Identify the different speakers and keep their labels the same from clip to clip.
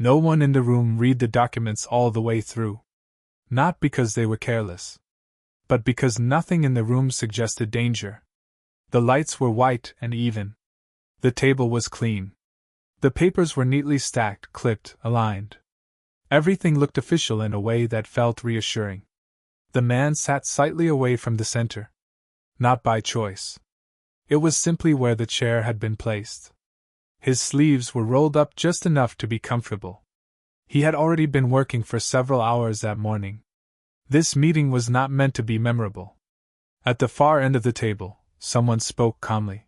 Speaker 1: No one in the room read the documents all the way through. Not because they were careless, but because nothing in the room suggested danger. The lights were white and even. The table was clean. The papers were neatly stacked, clipped, aligned. Everything looked official in a way that felt reassuring. The man sat slightly away from the center. Not by choice. It was simply where the chair had been placed. His sleeves were rolled up just enough to be comfortable. He had already been working for several hours that morning. This meeting was not meant to be memorable. At the far end of the table, someone spoke calmly.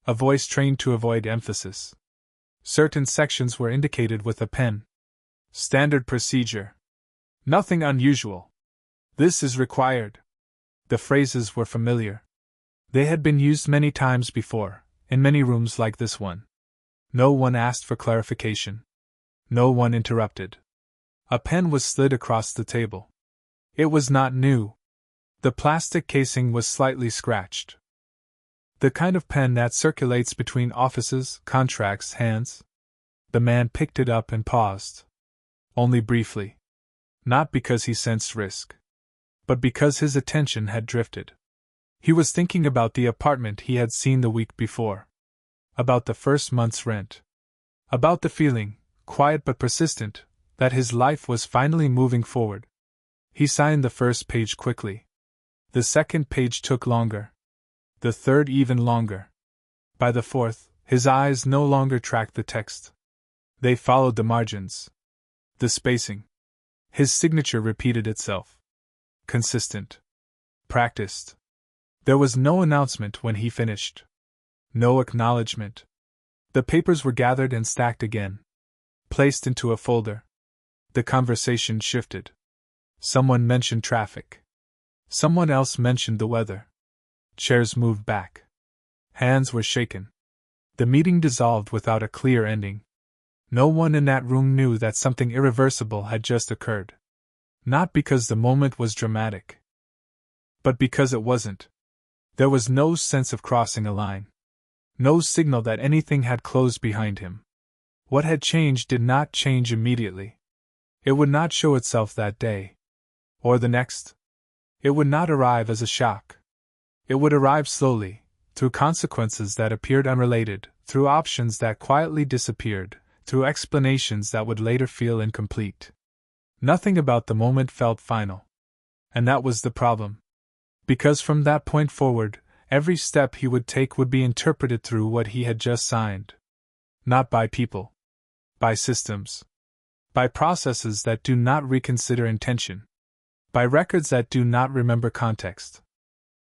Speaker 1: A voice trained to avoid emphasis. Certain sections were indicated with a pen. Standard procedure. Nothing unusual. This is required. The phrases were familiar. They had been used many times before, in many rooms like this one. No one asked for clarification. No one interrupted. A pen was slid across the table. It was not new. The plastic casing was slightly scratched. The kind of pen that circulates between offices, contracts, hands. The man picked it up and paused. Only briefly. Not because he sensed risk, but because his attention had drifted. He was thinking about the apartment he had seen the week before. About the first month's rent. About the feeling, quiet but persistent, that his life was finally moving forward. He signed the first page quickly. The second page took longer. The third even longer. By the fourth, his eyes no longer tracked the text. They followed the margins. The spacing. His signature repeated itself. Consistent. Practiced. There was no announcement when he finished. No acknowledgement. The papers were gathered and stacked again. Placed into a folder. The conversation shifted. Someone mentioned traffic. Someone else mentioned the weather. Chairs moved back. Hands were shaken. The meeting dissolved without a clear ending. No one in that room knew that something irreversible had just occurred. Not because the moment was dramatic, but because it wasn't. There was no sense of crossing a line. No signal that anything had closed behind him. What had changed did not change immediately. It would not show itself that day. Or the next. It would not arrive as a shock. It would arrive slowly, through consequences that appeared unrelated, through options that quietly disappeared, through explanations that would later feel incomplete. Nothing about the moment felt final. And that was the problem. Because from that point forward, every step he would take would be interpreted through what he had just signed. Not by people. By systems. By processes that do not reconsider intention. By records that do not remember context.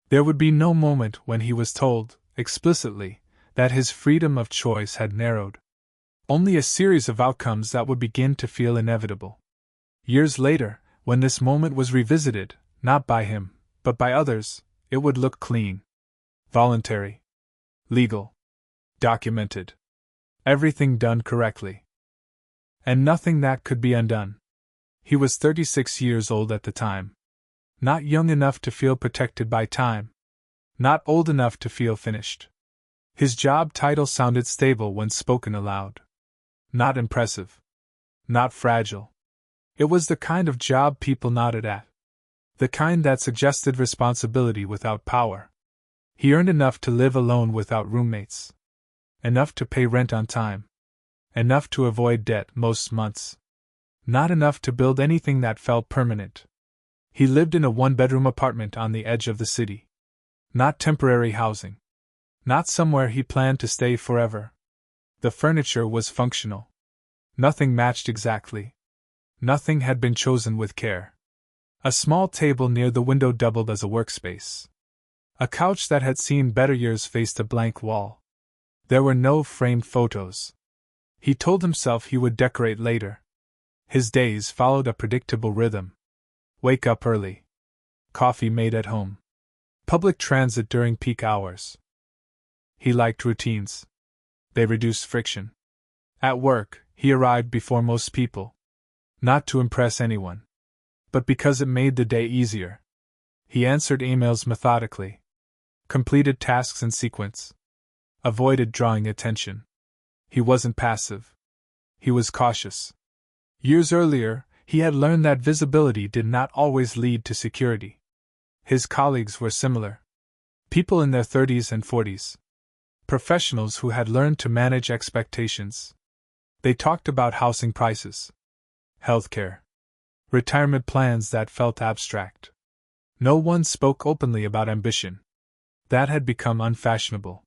Speaker 1: There would be no moment when he was told, explicitly, that his freedom of choice had narrowed. Only a series of outcomes that would begin to feel inevitable. Years later, when this moment was revisited, not by him, but by others, it would look clean. Voluntary. Legal. Documented. Everything done correctly. And nothing that could be undone. He was 36 years old at the time. Not young enough to feel protected by time. Not old enough to feel finished. His job title sounded stable when spoken aloud. Not impressive. Not fragile. It was the kind of job people nodded at. The kind that suggested responsibility without power. He earned enough to live alone without roommates. Enough to pay rent on time. Enough to avoid debt most months. Not enough to build anything that felt permanent. He lived in a one-bedroom apartment on the edge of the city. Not temporary housing. Not somewhere he planned to stay forever. The furniture was functional. Nothing matched exactly. Nothing had been chosen with care. A small table near the window doubled as a workspace. A couch that had seen better years faced a blank wall. There were no framed photos. He told himself he would decorate later. His days followed a predictable rhythm. Wake up early. Coffee made at home. Public transit during peak hours. He liked routines. They reduced friction. At work, he arrived before most people. Not to impress anyone, but because it made the day easier. He answered emails methodically. Completed tasks in sequence. Avoided drawing attention. He wasn't passive. He was cautious. Years earlier, he had learned that visibility did not always lead to security. His colleagues were similar. People in their 30s and 40s. Professionals who had learned to manage expectations. They talked about housing prices, healthcare, retirement plans that felt abstract. No one spoke openly about ambition. That had become unfashionable.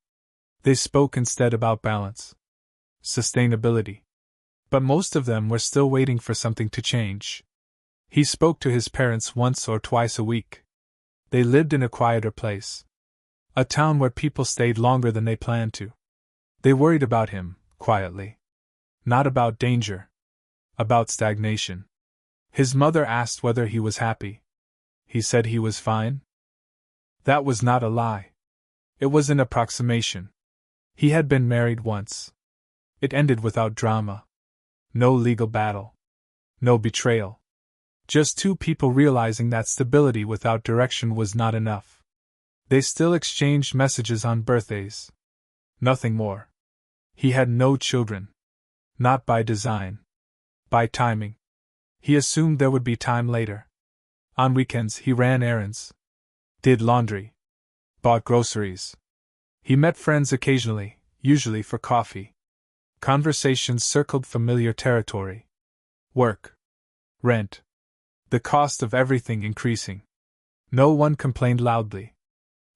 Speaker 1: They spoke instead about balance, sustainability. But most of them were still waiting for something to change. He spoke to his parents once or twice a week. They lived in a quieter place. A town where people stayed longer than they planned to. They worried about him, quietly. Not about danger. About stagnation. His mother asked whether he was happy. He said he was fine. That was not a lie. It was an approximation. He had been married once. It ended without drama. No legal battle. No betrayal. Just two people realizing that stability without direction was not enough. They still exchanged messages on birthdays. Nothing more. He had no children. Not by design. By timing. He assumed there would be time later. On weekends he ran errands. Did laundry. Bought groceries. He met friends occasionally, usually for coffee. Conversations circled familiar territory. Work. Rent. The cost of everything increasing. No one complained loudly.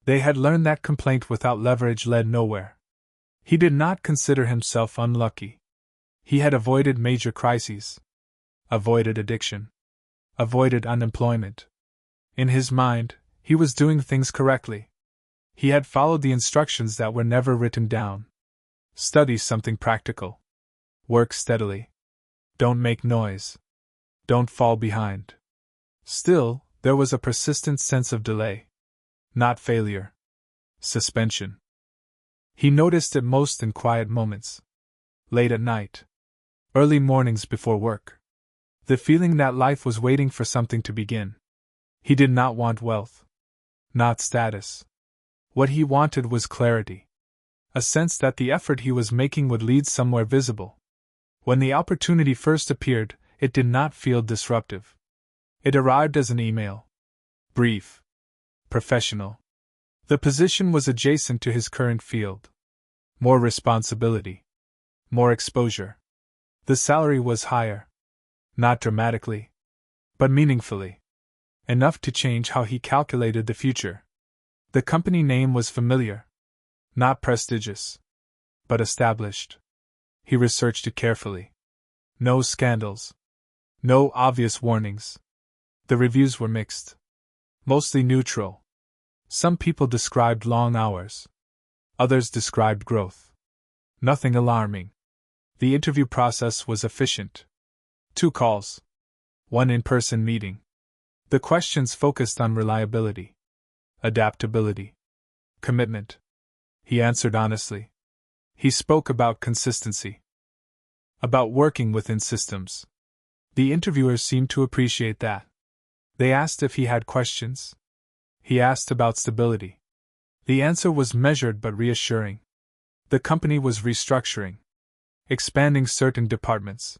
Speaker 1: They had learned that complaint without leverage led nowhere. He did not consider himself unlucky. He had avoided major crises. Avoided addiction. Avoided unemployment. In his mind, he was doing things correctly. He had followed the instructions that were never written down. Study something practical. Work steadily. Don't make noise. Don't fall behind. Still, there was a persistent sense of delay. Not failure. Suspension. He noticed it most in quiet moments. Late at night. Early mornings before work. The feeling that life was waiting for something to begin. He did not want wealth. Not status. What he wanted was clarity. A sense that the effort he was making would lead somewhere visible. When the opportunity first appeared, it did not feel disruptive. It arrived as an email. Brief. Professional. The position was adjacent to his current field. More responsibility. More exposure. The salary was higher. Not dramatically, but meaningfully. Enough to change how he calculated the future. The company name was familiar. Not prestigious, but established. He researched it carefully. No scandals. No obvious warnings. The reviews were mixed. Mostly neutral. Some people described long hours. Others described growth. Nothing alarming. The interview process was efficient. 2 calls. 1 in-person meeting. The questions focused on reliability. Adaptability. Commitment. He answered honestly. He spoke about consistency. About working within systems. The interviewers seemed to appreciate that. They asked if he had questions. He asked about stability. The answer was measured but reassuring. The company was restructuring. Expanding certain departments.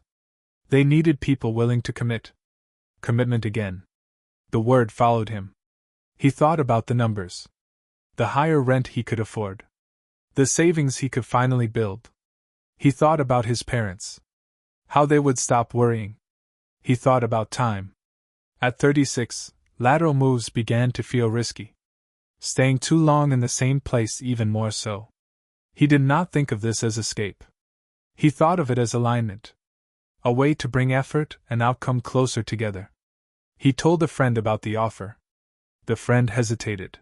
Speaker 1: They needed people willing to commit. Commitment again. The word followed him. He thought about the numbers. The higher rent he could afford. The savings he could finally build. He thought about his parents. How they would stop worrying. He thought about time. At 36, lateral moves began to feel risky. Staying too long in the same place even more so. He did not think of this as escape. He thought of it as alignment. A way to bring effort and outcome closer together. He told a friend about the offer. The friend hesitated.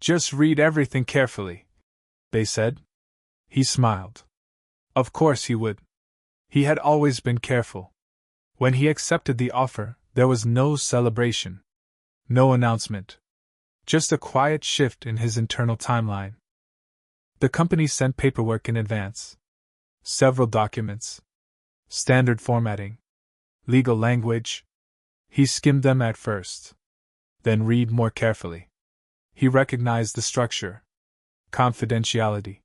Speaker 1: Just read everything carefully, they said. He smiled. Of course he would. He had always been careful. When he accepted the offer, there was no celebration. No announcement. Just a quiet shift in his internal timeline. The company sent paperwork in advance. Several documents. Standard formatting. Legal language. He skimmed them at first. Then read more carefully. He recognized the structure. Confidentiality.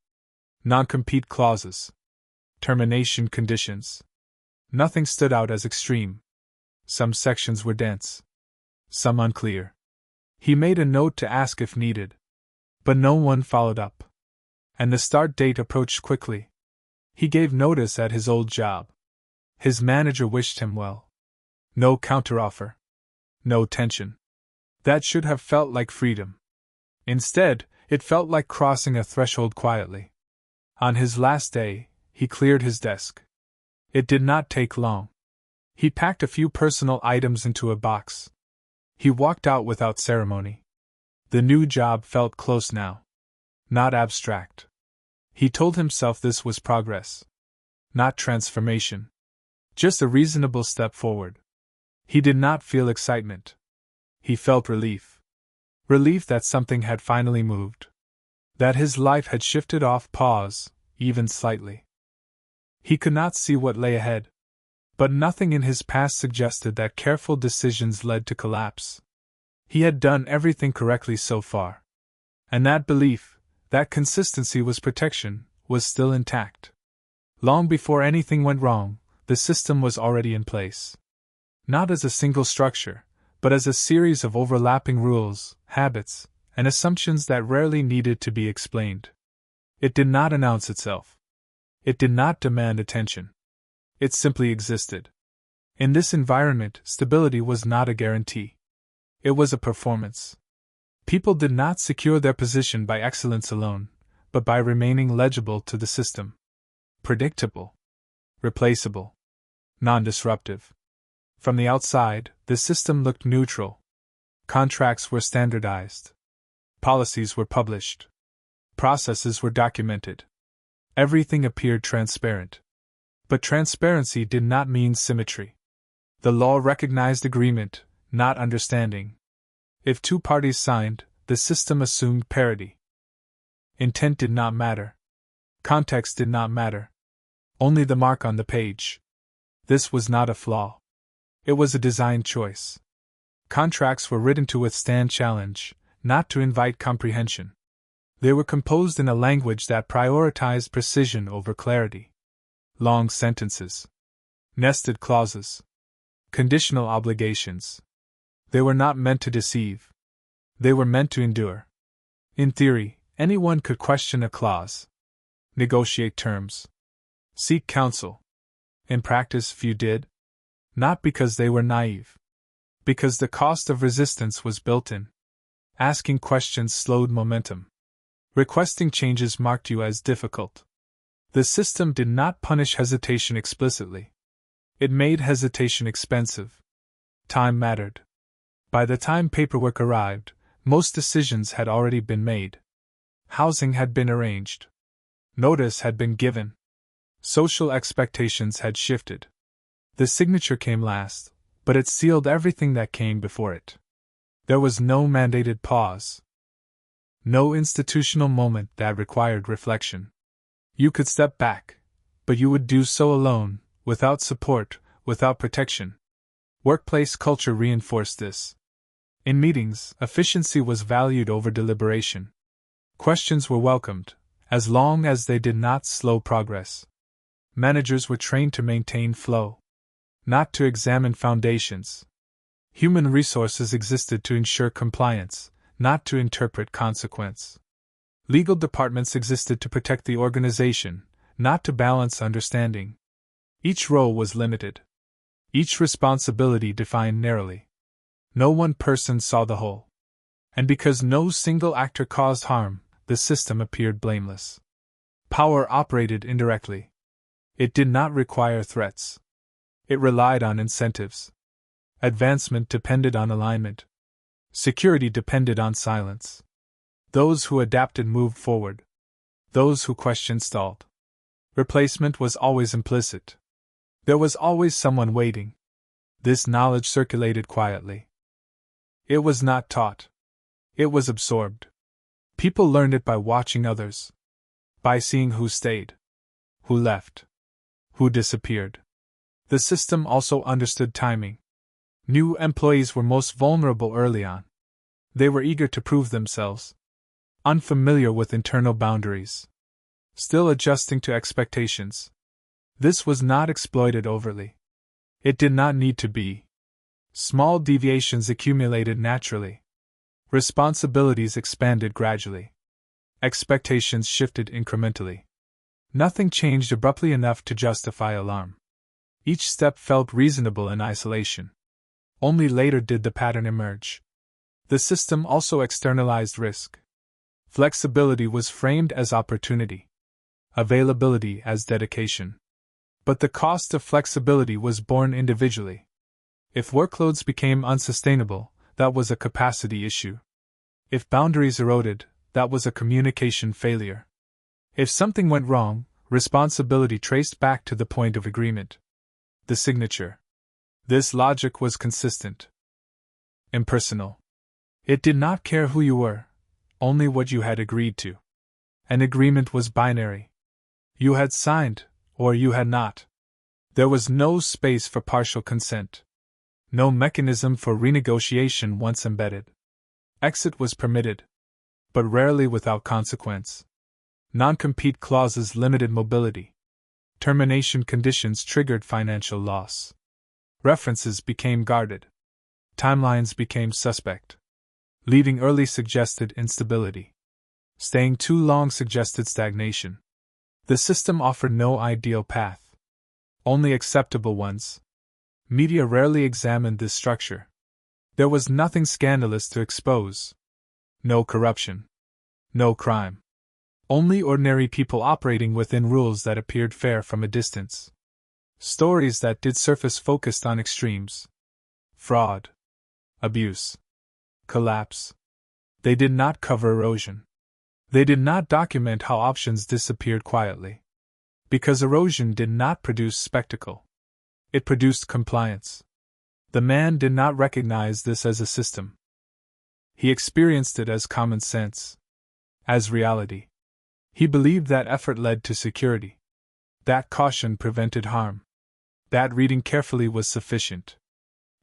Speaker 1: Non-compete clauses. Termination conditions. Nothing stood out as extreme. Some sections were dense, some unclear. He made a note to ask if needed, but no one followed up. And the start date approached quickly. He gave notice at his old job. His manager wished him well. No counteroffer. No tension. That should have felt like freedom. Instead, it felt like crossing a threshold quietly. On his last day, he cleared his desk. It did not take long. He packed a few personal items into a box. He walked out without ceremony. The new job felt close now. Not abstract. He told himself this was progress. Not transformation. Just a reasonable step forward. He did not feel excitement. He felt relief. Relief that something had finally moved. That his life had shifted off pause, even slightly. He could not see what lay ahead. But nothing in his past suggested that careful decisions led to collapse. He had done everything correctly so far. And that belief, that consistency was protection, was still intact. Long before anything went wrong, the system was already in place. Not as a single structure, but as a series of overlapping rules, habits, and assumptions that rarely needed to be explained. It did not announce itself. It did not demand attention. It simply existed. In this environment, stability was not a guarantee. It was a performance. People did not secure their position by excellence alone, but by remaining legible to the system. Predictable. Replaceable. Non-disruptive. From the outside, the system looked neutral. Contracts were standardized. Policies were published. Processes were documented. Everything appeared transparent. But transparency did not mean symmetry. The law recognized agreement, not understanding. If two parties signed, the system assumed parity. Intent did not matter. Context did not matter. Only the mark on the page. This was not a flaw. It was a design choice. Contracts were written to withstand challenge, not to invite comprehension. They were composed in a language that prioritized precision over clarity. Long sentences. Nested clauses. Conditional obligations. They were not meant to deceive. They were meant to endure. In theory, anyone could question a clause. Negotiate terms. Seek counsel. In practice, few did. Not because they were naive. Because the cost of resistance was built in. Asking questions slowed momentum. Requesting changes marked you as difficult. The system did not punish hesitation explicitly. It made hesitation expensive. Time mattered. By the time paperwork arrived, most decisions had already been made. Housing had been arranged. Notice had been given. Social expectations had shifted. The signature came last, but it sealed everything that came before it. There was no mandated pause. No institutional moment that required reflection. You could step back, but you would do so alone, without support, without protection. Workplace culture reinforced this. In meetings, efficiency was valued over deliberation. Questions were welcomed, as long as they did not slow progress. Managers were trained to maintain flow, not to examine foundations. Human resources existed to ensure compliance, not to interpret consequence. Legal departments existed to protect the organization, not to balance understanding. Each role was limited. Each responsibility defined narrowly. No one person saw the whole. And because no single actor caused harm, the system appeared blameless. Power operated indirectly. It did not require threats. It relied on incentives. Advancement depended on alignment. Security depended on silence. Those who adapted moved forward. Those who questioned stalled. Replacement was always implicit. There was always someone waiting. This knowledge circulated quietly. It was not taught. It was absorbed. People learned it by watching others. By seeing who stayed. Who left. Who disappeared. The system also understood timing. New employees were most vulnerable early on. They were eager to prove themselves. Unfamiliar with internal boundaries. Still adjusting to expectations. This was not exploited overtly. It did not need to be. Small deviations accumulated naturally. Responsibilities expanded gradually. Expectations shifted incrementally. Nothing changed abruptly enough to justify alarm. Each step felt reasonable in isolation. Only later did the pattern emerge. The system also externalized risk. Flexibility was framed as opportunity. Availability as dedication. But the cost of flexibility was borne individually. If workloads became unsustainable, that was a capacity issue. If boundaries eroded, that was a communication failure. If something went wrong, responsibility traced back to the point of agreement. The signature. This logic was consistent. Impersonal. It did not care who you were, only what you had agreed to. An agreement was binary. You had signed, or you had not. There was no space for partial consent. No mechanism for renegotiation once embedded. Exit was permitted, but rarely without consequence. Non-compete clauses limited mobility. Termination conditions triggered financial loss. References became guarded. Timelines became suspect. Leaving early suggested instability. Staying too long suggested stagnation. The system offered no ideal path. Only acceptable ones. Media rarely examined this structure. There was nothing scandalous to expose. No corruption. No crime. Only ordinary people operating within rules that appeared fair from a distance. Stories that did surface focused on extremes. Fraud. Abuse. Collapse. They did not cover erosion. They did not document how options disappeared quietly. Because erosion did not produce spectacle. It produced compliance. The man did not recognize this as a system. He experienced it as common sense. As reality. He believed that effort led to security. That caution prevented harm. That reading carefully was sufficient.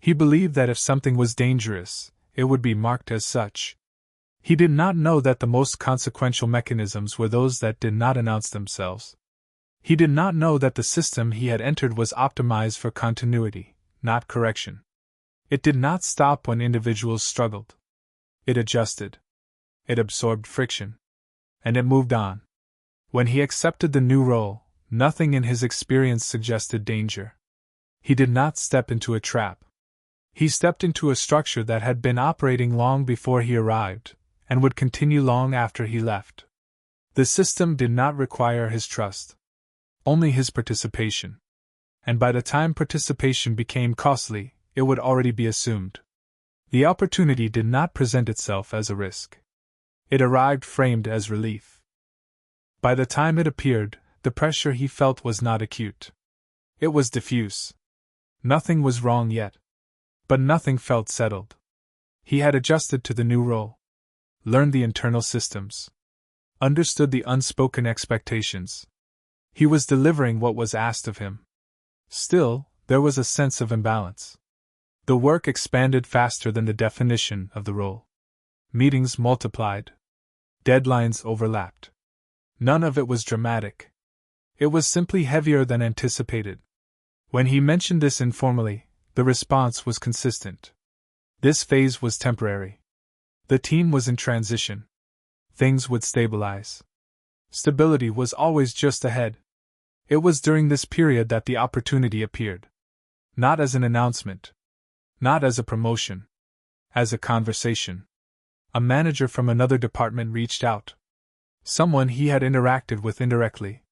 Speaker 1: He believed that if something was dangerous, it would be marked as such. He did not know that the most consequential mechanisms were those that did not announce themselves. He did not know that the system he had entered was optimized for continuity, not correction. It did not stop when individuals struggled. It adjusted. It absorbed friction. And it moved on. When he accepted the new role, nothing in his experience suggested danger. He did not step into a trap. He stepped into a structure that had been operating long before he arrived, and would continue long after he left. The system did not require his trust. Only his participation. And by the time participation became costly, it would already be assumed. The opportunity did not present itself as a risk. It arrived framed as relief. By the time it appeared, the pressure he felt was not acute. It was diffuse. Nothing was wrong yet. But nothing felt settled. He had adjusted to the new role. Learned the internal systems. Understood the unspoken expectations. He was delivering what was asked of him. Still, there was a sense of imbalance. The work expanded faster than the definition of the role. Meetings multiplied. Deadlines overlapped. None of it was dramatic. It was simply heavier than anticipated. When he mentioned this informally, the response was consistent. This phase was temporary. The team was in transition. Things would stabilize. Stability was always just ahead. It was during this period that the opportunity appeared. Not as an announcement. Not as a promotion. As a conversation. A manager from another department reached out. Someone he had interacted with indirectly.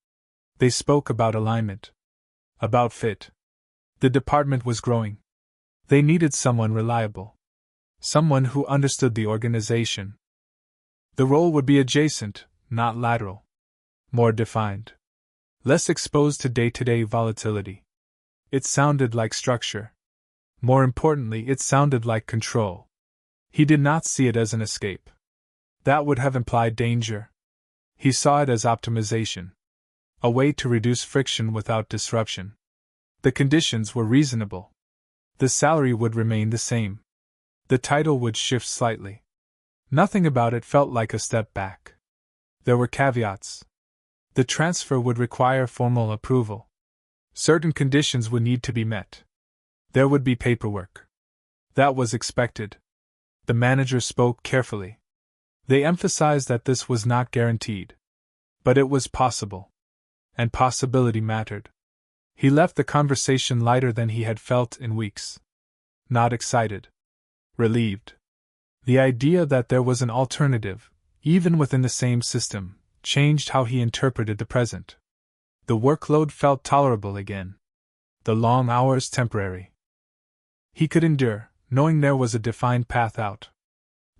Speaker 1: They spoke about alignment. About fit. The department was growing. They needed someone reliable. Someone who understood the organization. The role would be adjacent, not lateral. More defined. Less exposed to day-to-day volatility. It sounded like structure. More importantly, it sounded like control. He did not see it as an escape. That would have implied danger. He saw it as optimization. A way to reduce friction without disruption. The conditions were reasonable. The salary would remain the same. The title would shift slightly. Nothing about it felt like a step back. There were caveats. The transfer would require formal approval. Certain conditions would need to be met. There would be paperwork. That was expected. The manager spoke carefully. They emphasized that this was not guaranteed. But it was possible. And possibility mattered. He left the conversation lighter than he had felt in weeks. Not excited. Relieved. The idea that there was an alternative, even within the same system, changed how he interpreted the present. The workload felt tolerable again. The long hours temporary. He could endure, knowing there was a defined path out.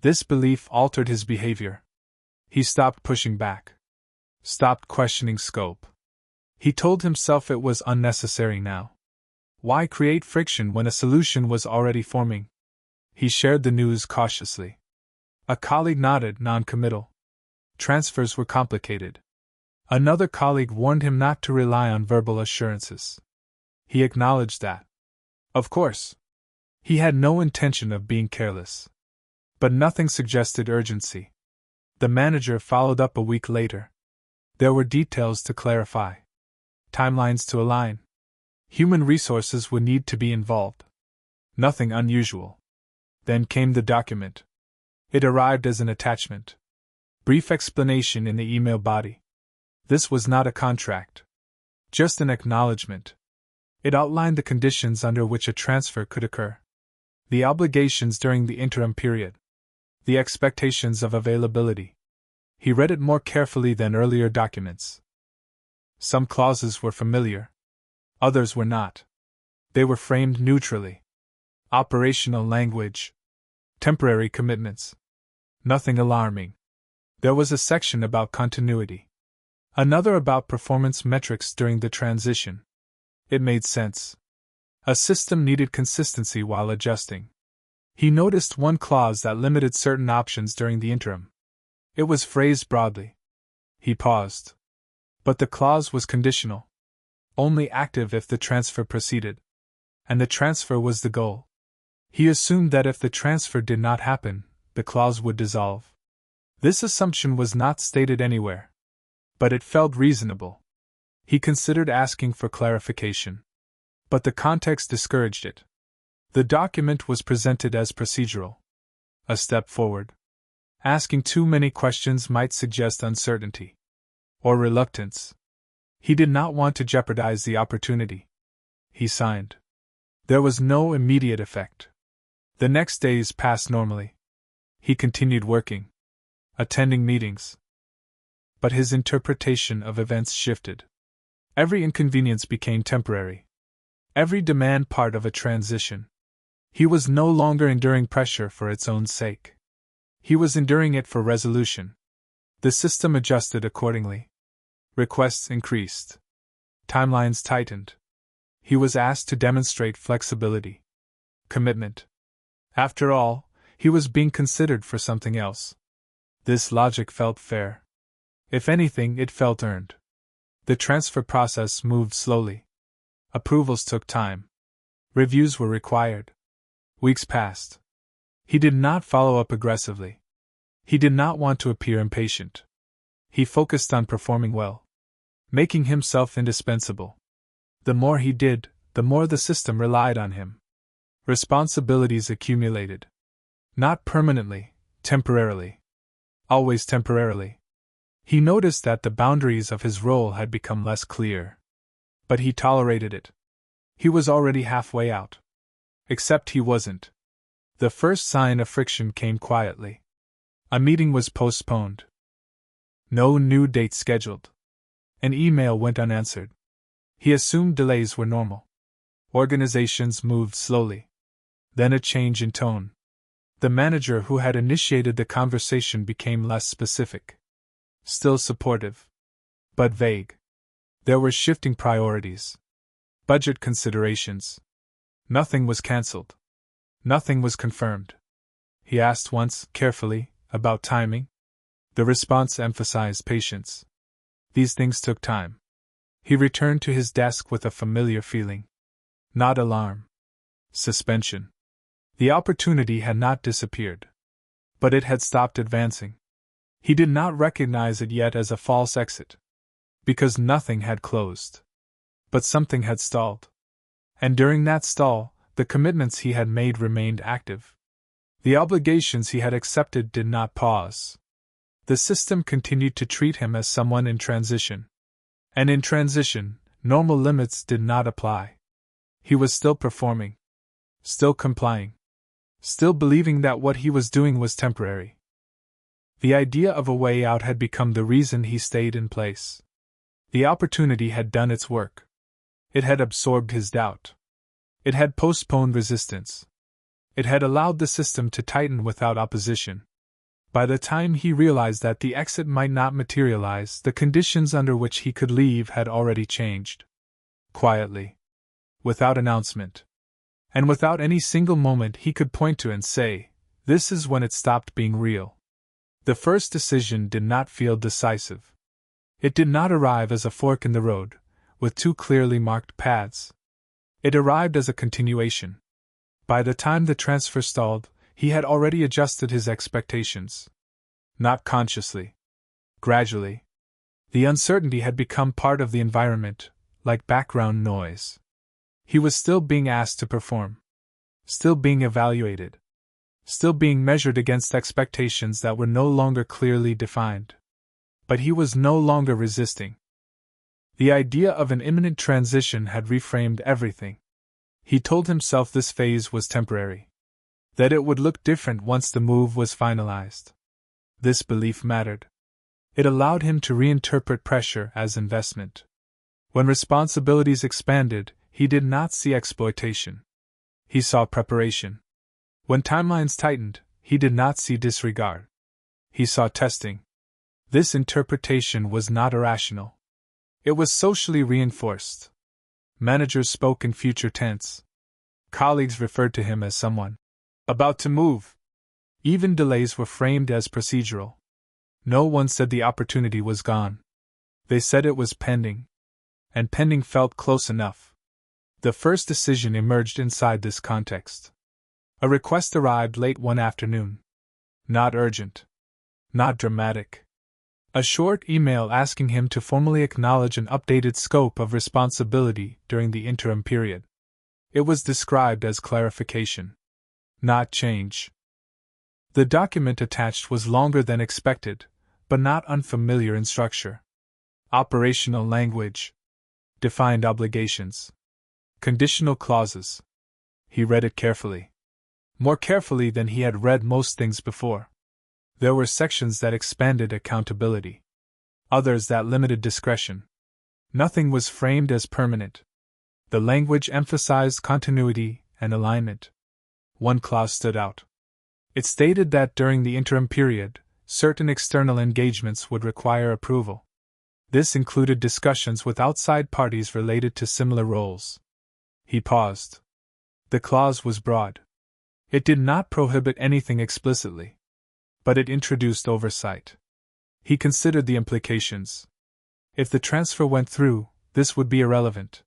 Speaker 1: This belief altered his behavior. He stopped pushing back. Stopped questioning scope. He told himself it was unnecessary now. Why create friction when a solution was already forming? He shared the news cautiously. A colleague nodded, non-committal. Transfers were complicated. Another colleague warned him not to rely on verbal assurances. He acknowledged that. Of course. He had no intention of being careless. But nothing suggested urgency. The manager followed up a week later. There were details to clarify. Timelines to align. Human resources would need to be involved. Nothing unusual. Then came the document. It arrived as an attachment. Brief explanation in the email body. This was not a contract. Just an acknowledgement. It outlined the conditions under which a transfer could occur. The obligations during the interim period. The expectations of availability. He read it more carefully than earlier documents. Some clauses were familiar. Others were not. They were framed neutrally. Operational language. Temporary commitments. Nothing alarming. There was a section about continuity. Another about performance metrics during the transition. It made sense. A system needed consistency while adjusting. He noticed one clause that limited certain options during the interim. It was phrased broadly. He paused. But the clause was conditional. Only active if the transfer proceeded. And the transfer was the goal. He assumed that if the transfer did not happen, the clause would dissolve. This assumption was not stated anywhere. But it felt reasonable. He considered asking for clarification. But the context discouraged it. The document was presented as procedural. A step forward. Asking too many questions might suggest uncertainty. Or reluctance. He did not want to jeopardize the opportunity. He signed. There was no immediate effect. The next days passed normally. He continued working. Attending meetings. But his interpretation of events shifted. Every inconvenience became temporary. Every demand part of a transition. He was no longer enduring pressure for its own sake. He was enduring it for resolution. The system adjusted accordingly. Requests increased. Timelines tightened. He was asked to demonstrate flexibility. Commitment. After all, he was being considered for something else. This logic felt fair. If anything, it felt earned. The transfer process moved slowly. Approvals took time. Reviews were required. Weeks passed. He did not follow up aggressively. He did not want to appear impatient. He focused on performing well. Making himself indispensable. The more he did, the more the system relied on him. Responsibilities accumulated. Not permanently, temporarily. Always temporarily. He noticed that the boundaries of his role had become less clear. But he tolerated it. He was already halfway out. Except he wasn't. The first sign of friction came quietly. A meeting was postponed. No new date scheduled. An email went unanswered. He assumed delays were normal. Organizations moved slowly. Then a change in tone. The manager who had initiated the conversation became less specific. Still supportive. But vague. There were shifting priorities. Budget considerations. Nothing was cancelled. Nothing was confirmed. He asked once, carefully, about timing. The response emphasized patience. These things took time. He returned to his desk with a familiar feeling. Not alarm. Suspension. The opportunity had not disappeared. But it had stopped advancing. He did not recognize it yet as a false exit. Because nothing had closed. But something had stalled. And during that stall, The commitments he had made remained active. The obligations he had accepted did not pause. The system continued to treat him as someone in transition. And in transition, normal limits did not apply. He was still performing, still complying, still believing that what he was doing was temporary. The idea of a way out had become the reason he stayed in place. The opportunity had done its work. It had absorbed his doubt. It had postponed resistance. It had allowed the system to tighten without opposition. By the time he realized that the exit might not materialize, the conditions under which he could leave had already changed. Quietly. Without announcement. And without any single moment he could point to and say, "This is when it stopped being real." The first decision did not feel decisive. It did not arrive as a fork in the road, with two clearly marked paths. It arrived as a continuation. By the time the transfer stalled, he had already adjusted his expectations. Not consciously. Gradually. The uncertainty had become part of the environment, like background noise. He was still being asked to perform. Still being evaluated. Still being measured against expectations that were no longer clearly defined. But he was no longer resisting. The idea of an imminent transition had reframed everything. He told himself this phase was temporary. That it would look different once the move was finalized. This belief mattered. It allowed him to reinterpret pressure as investment. When responsibilities expanded, he did not see exploitation. He saw preparation. When timelines tightened, he did not see disregard. He saw testing. This interpretation was not irrational. It was socially reinforced. Managers spoke in future tense. Colleagues referred to him as someone about to move. Even delays were framed as procedural. No one said the opportunity was gone. They said it was pending. And pending felt close enough. The first decision emerged inside this context. A request arrived late one afternoon. Not urgent. Not dramatic. A short email asking him to formally acknowledge an updated scope of responsibility during the interim period. It was described as clarification. Not change. The document attached was longer than expected, but not unfamiliar in structure. Operational language. Defined obligations. Conditional clauses. He read it carefully. More carefully than he had read most things before. There were sections that expanded accountability. Others that limited discretion. Nothing was framed as permanent. The language emphasized continuity and alignment. One clause stood out. It stated that during the interim period, certain external engagements would require approval. This included discussions with outside parties related to similar roles. He paused. The clause was broad. It did not prohibit anything explicitly. But it introduced oversight. He considered the implications. If the transfer went through, this would be irrelevant.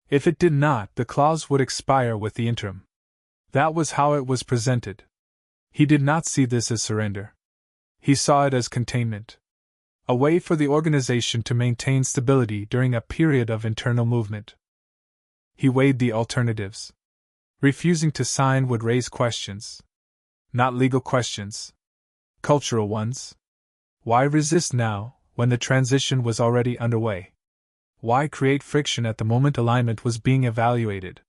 Speaker 1: If it did not, the clause would expire with the interim. That was how it was presented. He did not see this as surrender. He saw it as containment. A way for the organization to maintain stability during a period of internal movement. He weighed the alternatives. Refusing to sign would raise questions. Not legal questions. Cultural ones. Why resist now, when the transition was already underway? Why create friction at the moment alignment was being evaluated?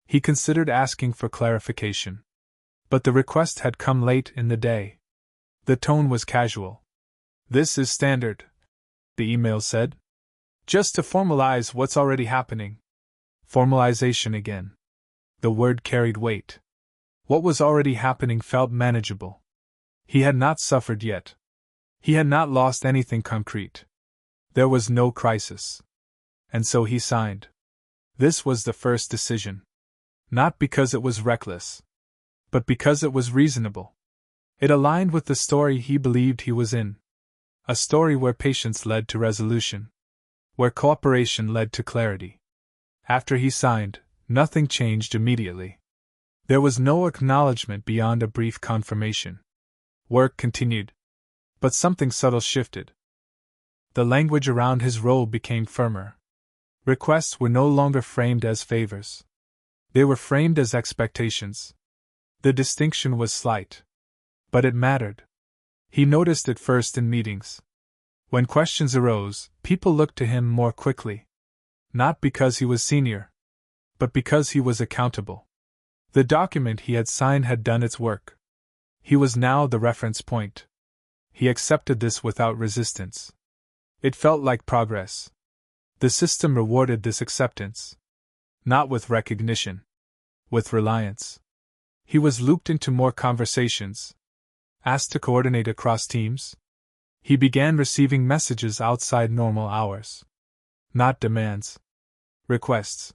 Speaker 1: He considered asking for clarification. But the request had come late in the day. The tone was casual. "This is standard," the email said. "Just to formalize what's already happening." Formalization again. The word carried weight. What was already happening felt manageable. He had not suffered yet. He had not lost anything concrete. There was no crisis. And so he signed. This was the first decision. Not because it was reckless, but because it was reasonable. It aligned with the story he believed he was in. A story where patience led to resolution. Where cooperation led to clarity. After he signed, nothing changed immediately. There was no acknowledgement beyond a brief confirmation. Work continued. But something subtle shifted. The language around his role became firmer. Requests were no longer framed as favors. They were framed as expectations. The distinction was slight. But it mattered. He noticed it first in meetings. When questions arose, people looked to him more quickly. Not because he was senior, but because he was accountable. The document he had signed had done its work. He was now the reference point. He accepted this without resistance. It felt like progress. The system rewarded this acceptance. Not with recognition. With reliance. He was looped into more conversations. Asked to coordinate across teams. He began receiving messages outside normal hours. Not demands. Requests.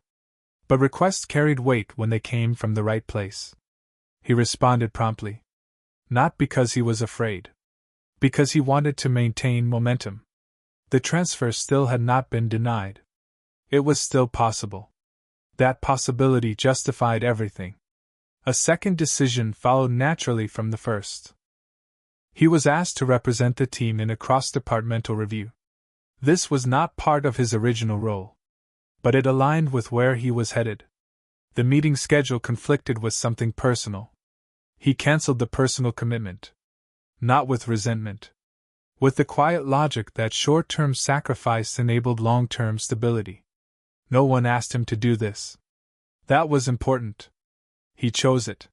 Speaker 1: But requests carried weight when they came from the right place. He responded promptly. Not because he was afraid. Because he wanted to maintain momentum. The transfer still had not been denied. It was still possible. That possibility justified everything. A second decision followed naturally from the first. He was asked to represent the team in a cross-departmental review. This was not part of his original role. But it aligned with where he was headed. The meeting schedule conflicted with something personal. He canceled the personal commitment. Not with resentment. With the quiet logic that short-term sacrifice enabled long-term stability. No one asked him to do this. That was important. He chose it.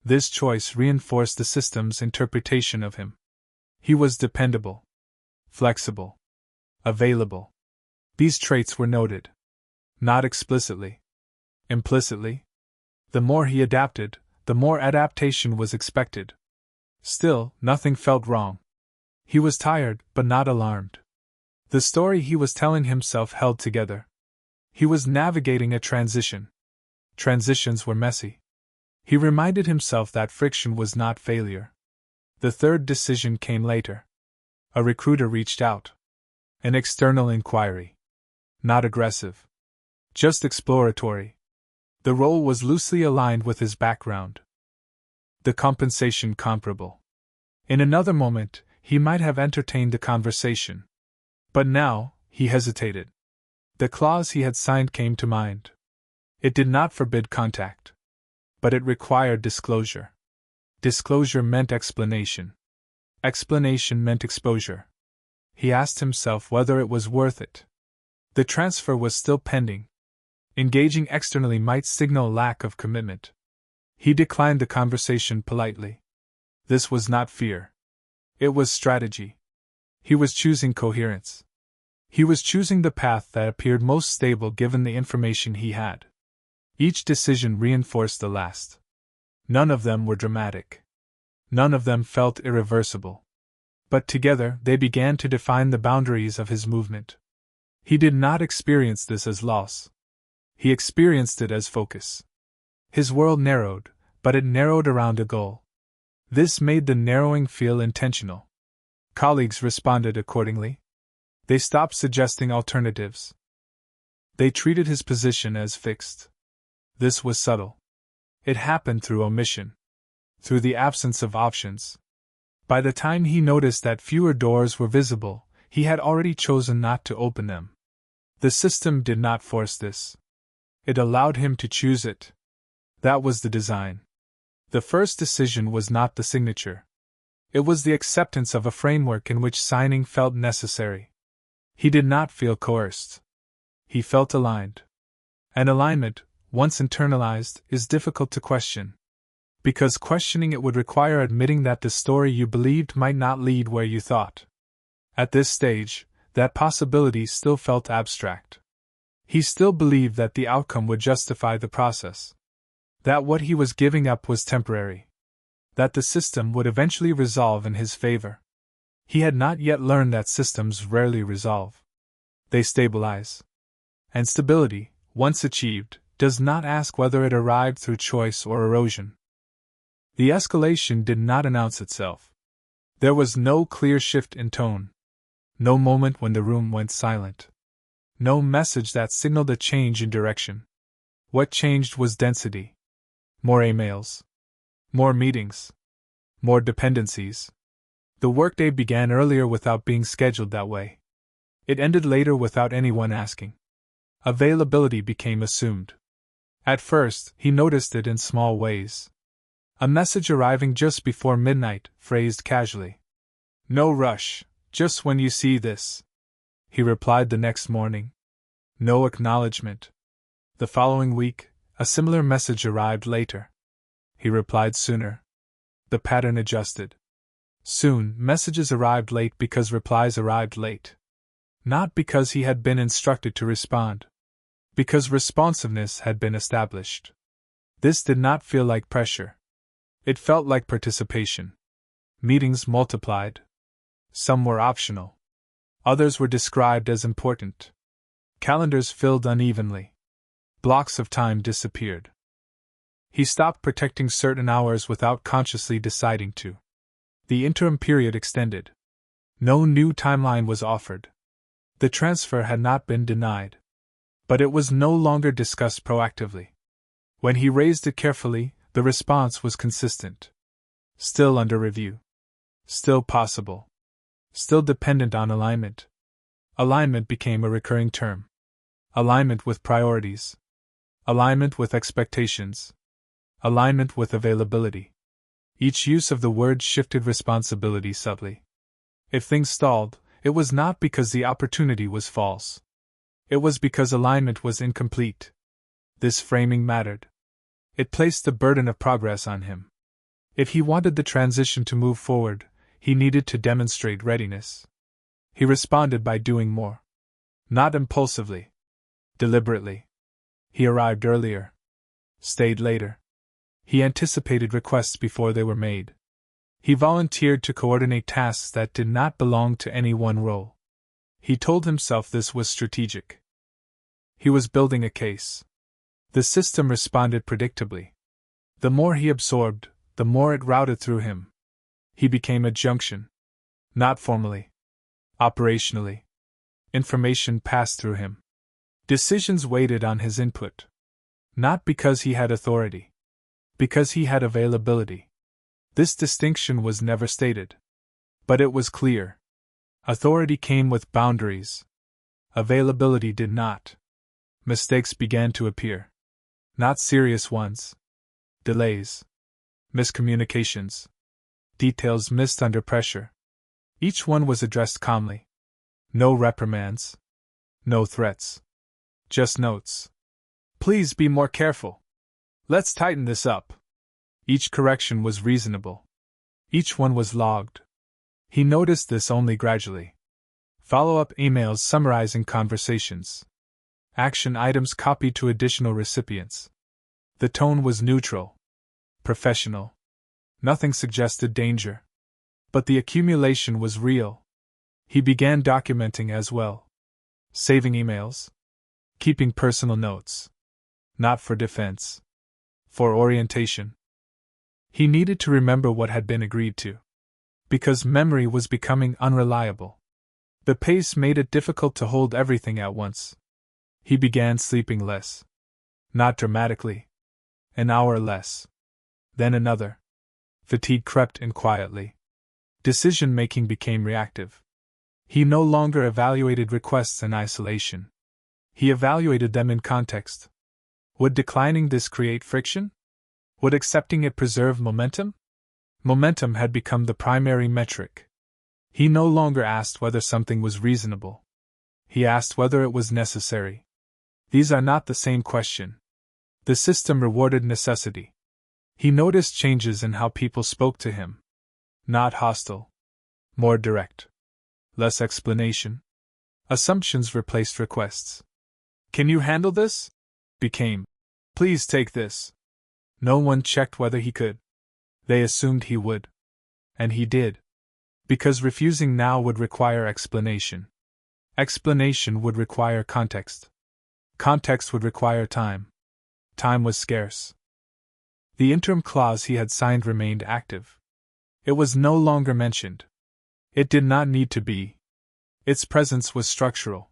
Speaker 1: This choice reinforced the system's interpretation of him. He was dependable. Flexible. Available. These traits were noted. Not explicitly. Implicitly. The more he adapted, the more adaptation was expected. Still, nothing felt wrong. He was tired, but not alarmed. The story he was telling himself held together. He was navigating a transition. Transitions were messy. He reminded himself that friction was not failure. The third decision came later. A recruiter reached out. An external inquiry. Not aggressive. Just exploratory. The role was loosely aligned with his background. The compensation comparable. In another moment, he might have entertained the conversation. But now, he hesitated. The clause he had signed came to mind. It did not forbid contact. But it required disclosure. Disclosure meant explanation. Explanation meant exposure. He asked himself whether it was worth it. The transfer was still pending. Engaging externally might signal lack of commitment. He declined the conversation politely. This was not fear. It was strategy. He was choosing coherence. He was choosing the path that appeared most stable given the information he had. Each decision reinforced the last. None of them were dramatic. None of them felt irreversible. But together they began to define the boundaries of his movement. He did not experience this as loss. He experienced it as focus. His world narrowed, but it narrowed around a goal. This made the narrowing feel intentional. Colleagues responded accordingly. They stopped suggesting alternatives. They treated his position as fixed. This was subtle. It happened through omission. Through the absence of options. By the time he noticed that fewer doors were visible, he had already chosen not to open them. The system did not force this. It allowed him to choose it. That was the design. The first decision was not the signature. It was the acceptance of a framework in which signing felt necessary. He did not feel coerced. He felt aligned. And alignment, once internalized, is difficult to question. Because questioning it would require admitting that the story you believed might not lead where you thought. At this stage, that possibility still felt abstract. He still believed that the outcome would justify the process. That what he was giving up was temporary. That the system would eventually resolve in his favor. He had not yet learned that systems rarely resolve. They stabilize. And stability, once achieved, does not ask whether it arrived through choice or erosion. The escalation did not announce itself. There was no clear shift in tone. No moment when the room went silent. No message that signaled a change in direction. What changed was density. More emails. More meetings. More dependencies. The workday began earlier without being scheduled that way. It ended later without anyone asking. Availability became assumed. At first, he noticed it in small ways. A message arriving just before midnight, phrased casually. "No rush, just when you see this," he replied the next morning. No acknowledgement. The following week, a similar message arrived later. He replied sooner. The pattern adjusted. Soon, messages arrived late because replies arrived late. Not because he had been instructed to respond. Because responsiveness had been established. This did not feel like pressure. It felt like participation. Meetings multiplied. Some were optional. Others were described as important. Calendars filled unevenly. Blocks of time disappeared. He stopped protecting certain hours without consciously deciding to. The interim period extended. No new timeline was offered. The transfer had not been denied. But it was no longer discussed proactively. When he raised it carefully, the response was consistent. Still under review. Still possible. Still dependent on alignment. Alignment became a recurring term. Alignment with priorities. Alignment with expectations. Alignment with availability. Each use of the word shifted responsibility subtly. If things stalled, it was not because the opportunity was false. It was because alignment was incomplete. This framing mattered. It placed the burden of progress on him. If he wanted the transition to move forward, he needed to demonstrate readiness. He responded by doing more. Not impulsively. Deliberately. He arrived earlier. Stayed later. He anticipated requests before they were made. He volunteered to coordinate tasks that did not belong to any one role. He told himself this was strategic. He was building a case. The system responded predictably. The more he absorbed, the more it routed through him. He became a junction. Not formally. Operationally. Information passed through him. Decisions waited on his input. Not because he had authority. Because he had availability. This distinction was never stated. But it was clear. Authority came with boundaries. Availability did not. Mistakes began to appear. Not serious ones. Delays. Miscommunications. Details missed under pressure. Each one was addressed calmly. No reprimands. No threats. Just notes. "Please be more careful. Let's tighten this up." Each correction was reasonable. Each one was logged. He noticed this only gradually. Follow-up emails summarizing conversations. Action items copied to additional recipients. The tone was neutral. Professional. Nothing suggested danger. But the accumulation was real. He began documenting as well. Saving emails. Keeping personal notes. Not for defense. For orientation. He needed to remember what had been agreed to. Because memory was becoming unreliable. The pace made it difficult to hold everything at once. He began sleeping less. Not dramatically. An hour less. Then another. Fatigue crept in quietly. Decision-making became reactive. He no longer evaluated requests in isolation. He evaluated them in context. Would declining this create friction? Would accepting it preserve momentum? Momentum had become the primary metric. He no longer asked whether something was reasonable. He asked whether it was necessary. These are not the same question. The system rewarded necessity. He noticed changes in how people spoke to him. Not hostile. More direct. Less explanation. Assumptions replaced requests. "Can you handle this?" became, "Please take this." No one checked whether he could. They assumed he would. And he did. Because refusing now would require explanation. Explanation would require context. Context would require time. Time was scarce. The interim clause he had signed remained active. It was no longer mentioned. It did not need to be. Its presence was structural.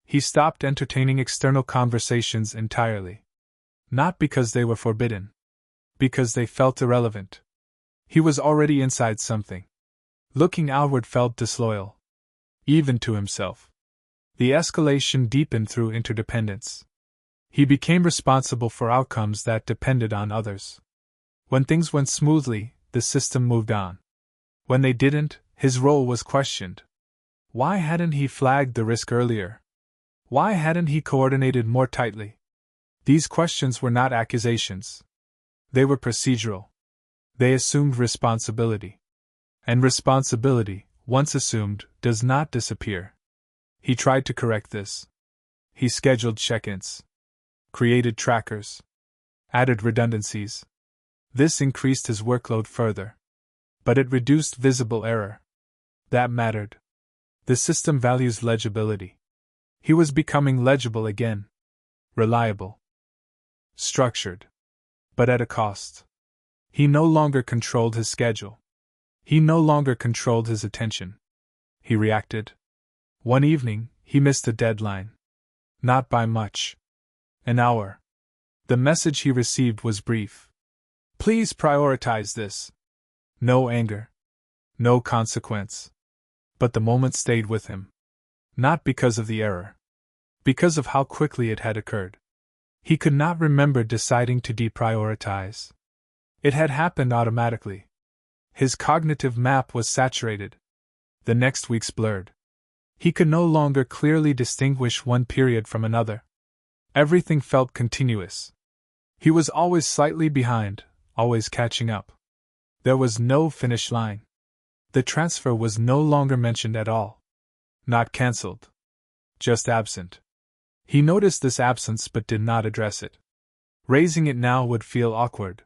Speaker 1: He stopped entertaining external conversations entirely. Not because they were forbidden. Because they felt irrelevant. He was already inside something. Looking outward felt disloyal. Even to himself. The escalation deepened through interdependence. He became responsible for outcomes that depended on others. When things went smoothly, the system moved on. When they didn't, his role was questioned. Why hadn't he flagged the risk earlier? Why hadn't he coordinated more tightly? These questions were not accusations. They were procedural. They assumed responsibility. And responsibility, once assumed, does not disappear. He tried to correct this. He scheduled check-ins, created trackers, added redundancies. This increased his workload further. But it reduced visible error. That mattered. The system values legibility. He was becoming legible again. Reliable. Structured. But at a cost. He no longer controlled his schedule. He no longer controlled his attention. He reacted. One evening, he missed a deadline. Not by much. An hour. The message he received was brief. Please prioritize this. No anger. No consequence. But the moment stayed with him. Not because of the error. Because of how quickly it had occurred. He could not remember deciding to deprioritize. It had happened automatically. His cognitive map was saturated. The next weeks blurred. He could no longer clearly distinguish one period from another. Everything felt continuous. He was always slightly behind, always catching up. There was no finish line. The transfer was no longer mentioned at all. Not cancelled. Just absent. He noticed this absence but did not address it. Raising it now would feel awkward.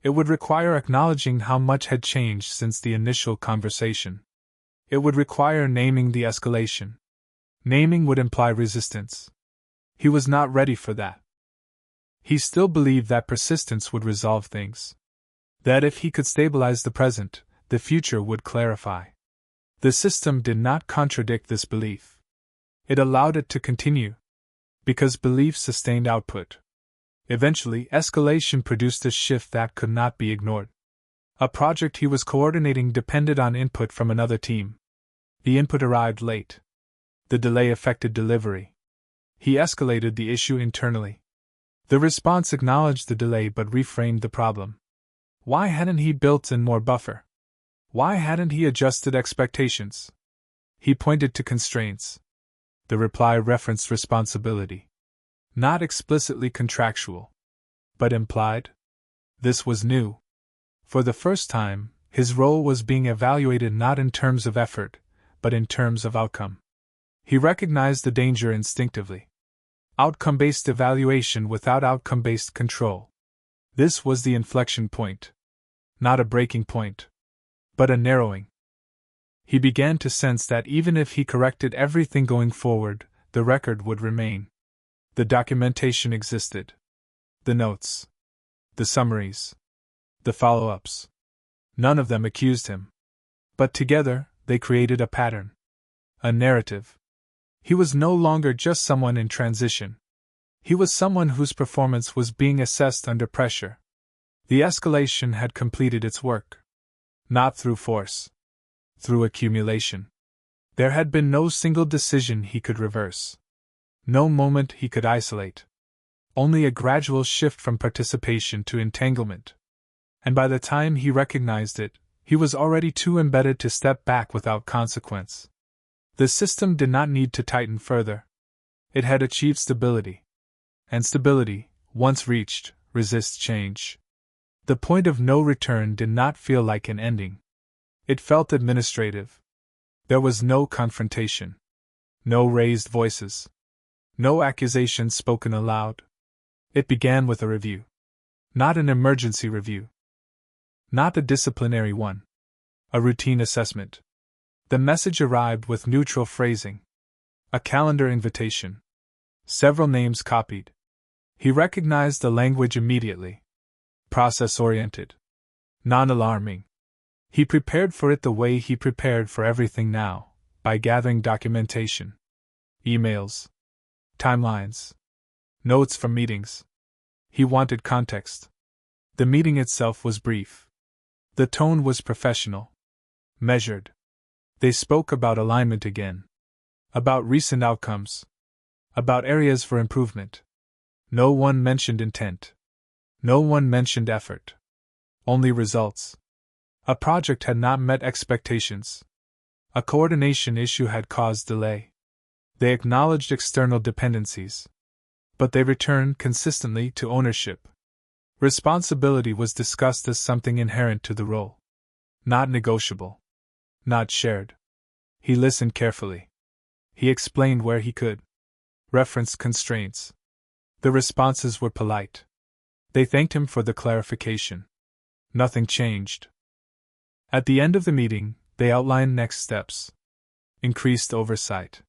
Speaker 1: It would require acknowledging how much had changed since the initial conversation. It would require naming the escalation. Naming would imply resistance. He was not ready for that. He still believed that persistence would resolve things. That if he could stabilize the present, the future would clarify. The system did not contradict this belief. It allowed it to continue. Because belief sustained output. Eventually, escalation produced a shift that could not be ignored. A project he was coordinating depended on input from another team. The input arrived late. The delay affected delivery. He escalated the issue internally. The response acknowledged the delay but reframed the problem. Why hadn't he built in more buffer? Why hadn't he adjusted expectations? He pointed to constraints. The reply referenced responsibility. Not explicitly contractual, but implied. This was new. For the first time, his role was being evaluated not in terms of effort, but in terms of outcome. He recognized the danger instinctively. Outcome-based evaluation without outcome-based control. This was the inflection point. Not a breaking point, but a narrowing. He began to sense that even if he corrected everything going forward, the record would remain. The documentation existed. The notes. The summaries. The follow-ups. None of them accused him. But together, they created a pattern. A narrative. He was no longer just someone in transition. He was someone whose performance was being assessed under pressure. The escalation had completed its work. Not through force. Through accumulation. There had been no single decision he could reverse. No moment he could isolate. Only a gradual shift from participation to entanglement. And by the time he recognized it, he was already too embedded to step back without consequence. The system did not need to tighten further. It had achieved stability. And stability, once reached, resists change. The point of no return did not feel like an ending. It felt administrative. There was no confrontation. No raised voices. No accusations spoken aloud. It began with a review. Not an emergency review. Not a disciplinary one. A routine assessment. The message arrived with neutral phrasing. A calendar invitation. Several names copied. He recognized the language immediately. Process-oriented. Non-alarming. He prepared for it the way he prepared for everything now, by gathering documentation. Emails. Timelines. Notes from meetings. He wanted context. The meeting itself was brief. The tone was professional. Measured. They spoke about alignment again. About recent outcomes. About areas for improvement. No one mentioned intent. No one mentioned effort. Only results. A project had not met expectations. A coordination issue had caused delay. They acknowledged external dependencies. But they returned consistently to ownership. Responsibility was discussed as something inherent to the role. Not negotiable. Not shared. He listened carefully. He explained where he could. Referenced constraints. The responses were polite. They thanked him for the clarification. Nothing changed. At the end of the meeting, they outlined next steps. Increased oversight.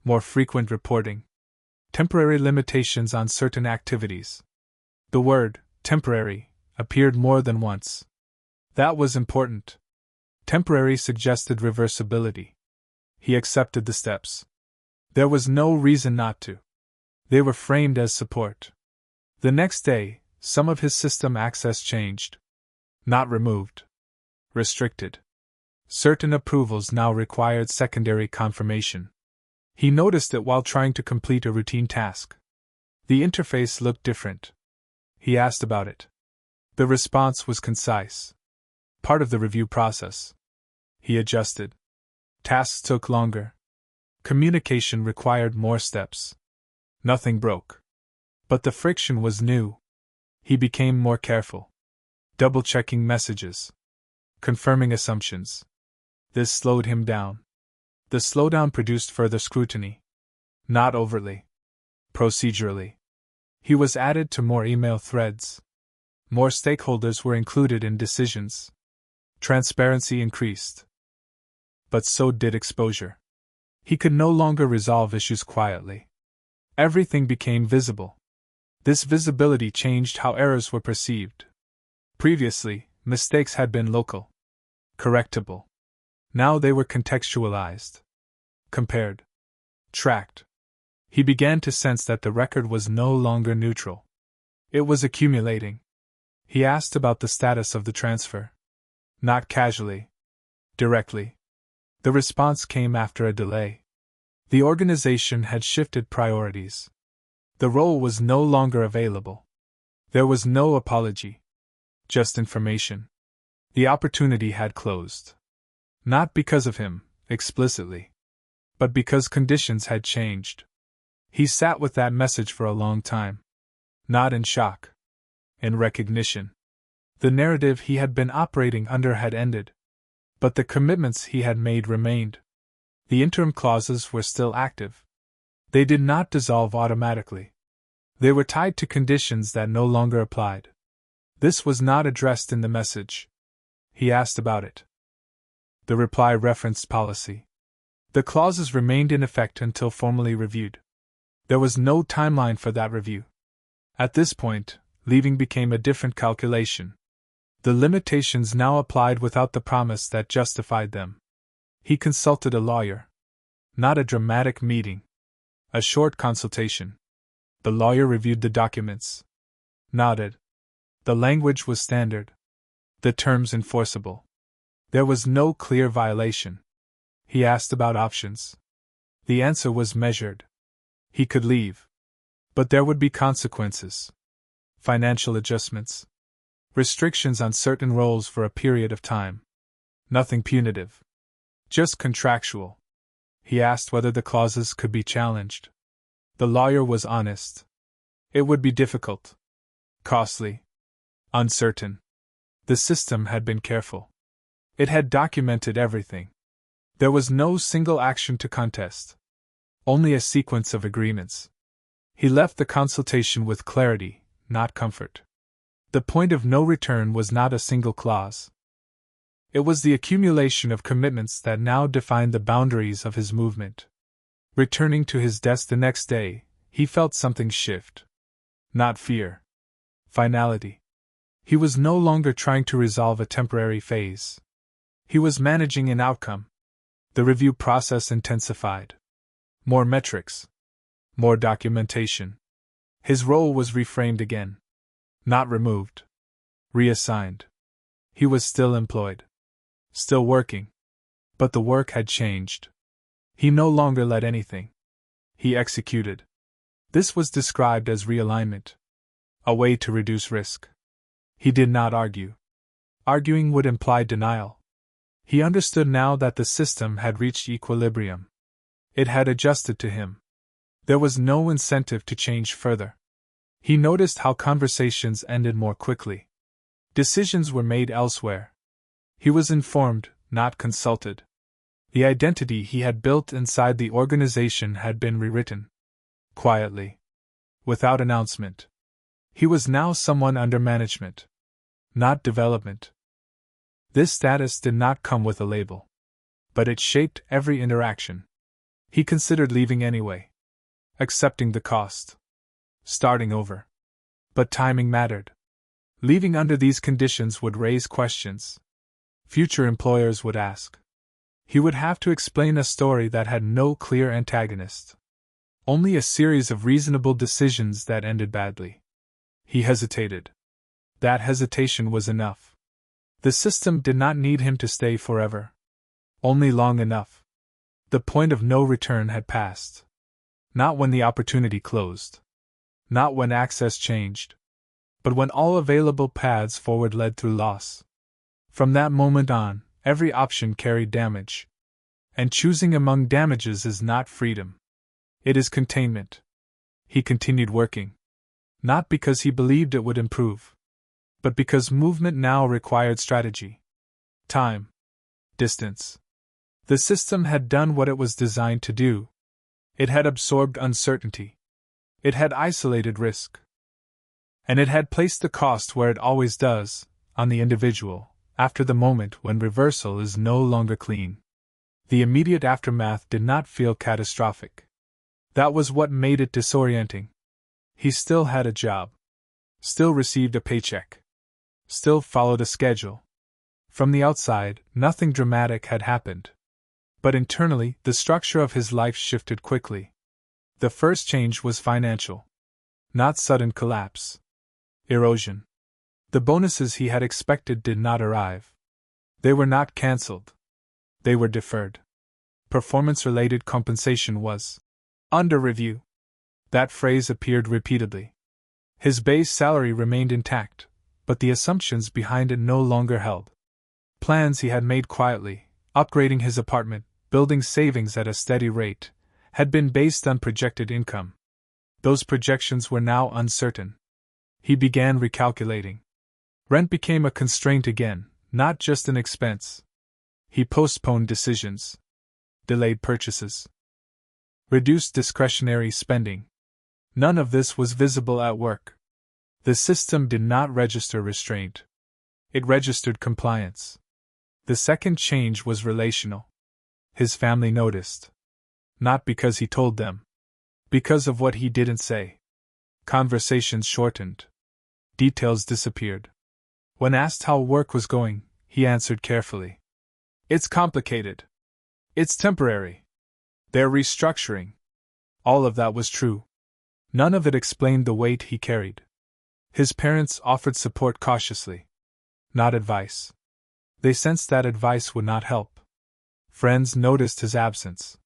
Speaker 1: More frequent reporting. Temporary limitations on certain activities. The word, temporary, appeared more than once. That was important. Temporary suggested reversibility. He accepted the steps. There was no reason not to. They were framed as support. The next day, some of his system access changed. Not removed. Restricted. Certain approvals now required secondary confirmation. He noticed it while trying to complete a routine task. The interface looked different. He asked about it. The response was concise. Part of the review process. He adjusted. Tasks took longer. Communication required more steps. Nothing broke. But the friction was new. He became more careful. Double-checking messages. Confirming assumptions. This slowed him down. The slowdown produced further scrutiny. Not overtly. Procedurally. He was added to more email threads. More stakeholders were included in decisions. Transparency increased. But so did exposure. He could no longer resolve issues quietly. Everything became visible. This visibility changed how errors were perceived. Previously, mistakes had been local. Correctable. Now they were contextualized. Compared. Tracked. He began to sense that the record was no longer neutral. It was accumulating. He asked about the status of the transfer. Not casually. Directly. The response came after a delay. The organization had shifted priorities. The role was no longer available. There was no apology. Just information. The opportunity had closed. Not because of him, explicitly. But because conditions had changed. He sat with that message for a long time. Not in shock. In recognition. The narrative he had been operating under had ended. But the commitments he had made remained. The interim clauses were still active. They did not dissolve automatically. They were tied to conditions that no longer applied. This was not addressed in the message. He asked about it. The reply referenced policy. The clauses remained in effect until formally reviewed. There was no timeline for that review. At this point, leaving became a different calculation. The limitations now applied without the promise that justified them. He consulted a lawyer. Not a dramatic meeting. A short consultation. The lawyer reviewed the documents. Nodded. The language was standard. The terms enforceable. There was no clear violation. He asked about options. The answer was measured. He could leave. But there would be consequences. Financial adjustments. Restrictions on certain roles for a period of time. Nothing punitive. Just contractual. He asked whether the clauses could be challenged. The lawyer was honest. It would be difficult. Costly. Uncertain. The system had been careful. It had documented everything. There was no single action to contest. Only a sequence of agreements. He left the consultation with clarity, not comfort. The point of no return was not a single clause. It was the accumulation of commitments that now defined the boundaries of his movement. Returning to his desk the next day, he felt something shift. Not fear. Finality. He was no longer trying to resolve a temporary phase. He was managing an outcome. The review process intensified. More metrics. More documentation. His role was reframed again. Not removed. Reassigned. He was still employed. Still working. But the work had changed. He no longer led anything. He executed. This was described as realignment, a way to reduce risk. He did not argue. Arguing would imply denial. He understood now that the system had reached equilibrium. It had adjusted to him. There was no incentive to change further. He noticed how conversations ended more quickly. Decisions were made elsewhere. He was informed, not consulted. The identity he had built inside the organization had been rewritten. Quietly. Without announcement. He was now someone under management. Not development. This status did not come with a label. But it shaped every interaction. He considered leaving anyway. Accepting the cost. Starting over. But timing mattered. Leaving under these conditions would raise questions. Future employers would ask. He would have to explain a story that had no clear antagonist. Only a series of reasonable decisions that ended badly. He hesitated. That hesitation was enough. The system did not need him to stay forever. Only long enough. The point of no return had passed. Not when the opportunity closed. Not when access changed. But when all available paths forward led through loss. From that moment on, every option carried damage. And choosing among damages is not freedom. It is containment. He continued working. Not because he believed it would improve. But because movement now required strategy. Time. Distance. The system had done what it was designed to do. It had absorbed uncertainty. It had isolated risk. And it had placed the cost where it always does, on the individual, after the moment when reversal is no longer clean. The immediate aftermath did not feel catastrophic. That was what made it disorienting. He still had a job. Still received a paycheck. Still followed a schedule. From the outside, nothing dramatic had happened. But internally, the structure of his life shifted quickly. The first change was financial. Not sudden collapse. Erosion. The bonuses he had expected did not arrive. They were not cancelled. They were deferred. Performance-related compensation was under review. That phrase appeared repeatedly. His base salary remained intact, but the assumptions behind it no longer held. Plans he had made quietly, upgrading his apartment, building savings at a steady rate, had been based on projected income. Those projections were now uncertain. He began recalculating. Rent became a constraint again, not just an expense. He postponed decisions. Delayed purchases. Reduced discretionary spending. None of this was visible at work. The system did not register restraint. It registered compliance. The second change was relational. His family noticed. Not because he told them. Because of what he didn't say. Conversations shortened. Details disappeared. When asked how work was going, he answered carefully. It's complicated. It's temporary. They're restructuring. All of that was true. None of it explained the weight he carried. His parents offered support cautiously. Not advice. They sensed that advice would not help. Friends noticed his absence.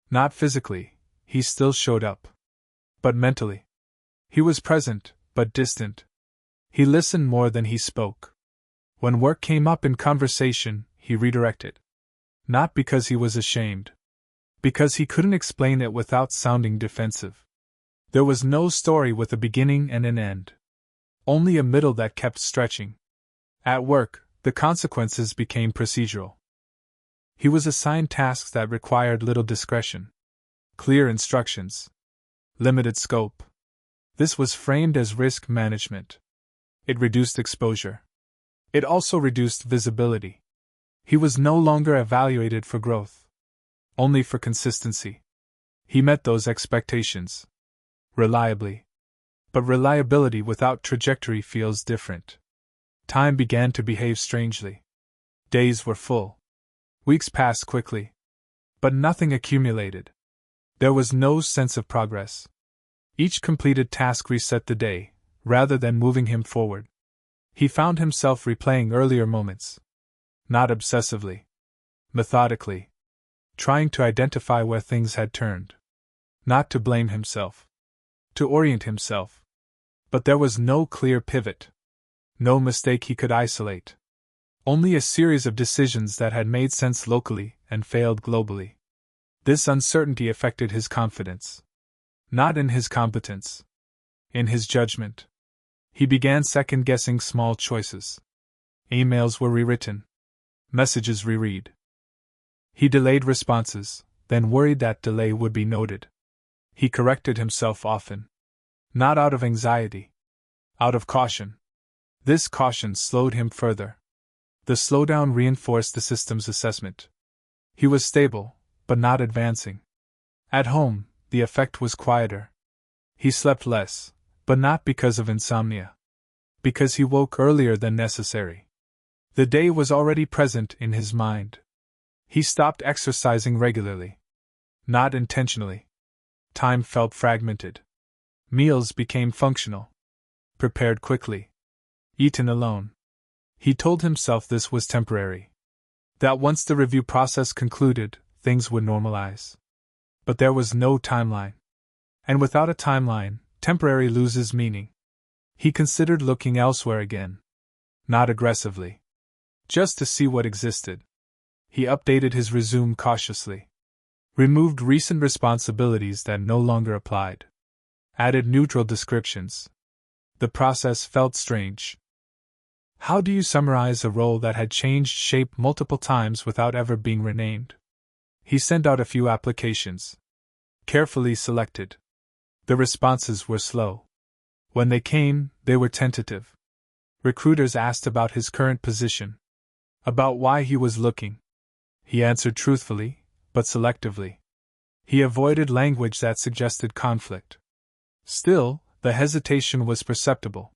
Speaker 1: Not physically, he still showed up. But mentally. He was present, but distant. He listened more than he spoke. When work came up in conversation, he redirected. Not because he was ashamed. Because he couldn't explain it without sounding defensive. There was no story with a beginning and an end. Only a middle that kept stretching. At work, the consequences became procedural. He was assigned tasks that required little discretion. Clear instructions. Limited scope. This was framed as risk management. It reduced exposure. It also reduced visibility. He was no longer evaluated for growth. Only for consistency. He met those expectations. Reliably. But reliability without trajectory feels different. Time began to behave strangely. Days were full. Weeks passed quickly. But nothing accumulated. There was no sense of progress. Each completed task reset the day, rather than moving him forward. He found himself replaying earlier moments. Not obsessively. Methodically. Trying to identify where things had turned. Not to blame himself. to orient himself. But there was no clear pivot. No mistake he could isolate. Only a series of decisions that had made sense locally and failed globally. This uncertainty affected his confidence. Not in his competence. In his judgment. He began second-guessing small choices. Emails were rewritten. Messages reread. He delayed responses, then worried that delay would be noted. He corrected himself often. Not out of anxiety. Out of caution. This caution slowed him further. The slowdown reinforced the system's assessment. He was stable, but not advancing. At home, the effect was quieter. He slept less, but not because of insomnia. Because he woke earlier than necessary. The day was already present in his mind. He stopped exercising regularly. Not intentionally. Time felt fragmented. Meals became functional. Prepared quickly. Eaten alone. He told himself this was temporary. That once the review process concluded, things would normalize. But there was no timeline. And without a timeline, temporary loses meaning. He considered looking elsewhere again. Not aggressively. Just to see what existed. He updated his resume cautiously. Removed recent responsibilities that no longer applied. Added neutral descriptions. The process felt strange. How do you summarize a role that had changed shape multiple times without ever being renamed? He sent out a few applications. Carefully selected. The responses were slow. When they came, they were tentative. Recruiters asked about his current position. About why he was looking. He answered truthfully, but selectively. He avoided language that suggested conflict. Still, the hesitation was perceptible.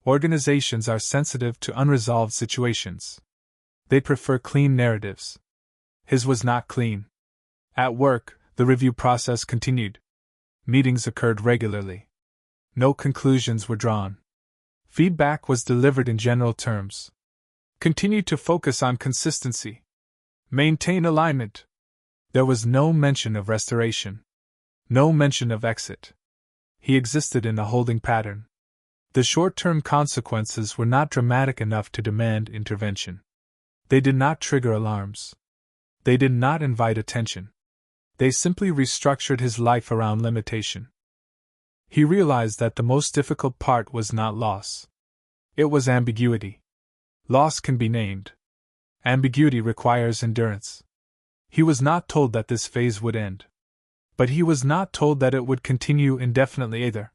Speaker 1: Organizations are sensitive to unresolved situations. They prefer clean narratives. His was not clean. At work, the review process continued. Meetings occurred regularly. No conclusions were drawn. Feedback was delivered in general terms. Continue to focus on consistency. Maintain alignment. There was no mention of restoration. No mention of exit. He existed in a holding pattern. The short-term consequences were not dramatic enough to demand intervention. They did not trigger alarms. They did not invite attention. They simply restructured his life around limitation. He realized that the most difficult part was not loss. It was ambiguity. Loss can be named. Ambiguity requires endurance. He was not told that this phase would end. But he was not told that it would continue indefinitely either.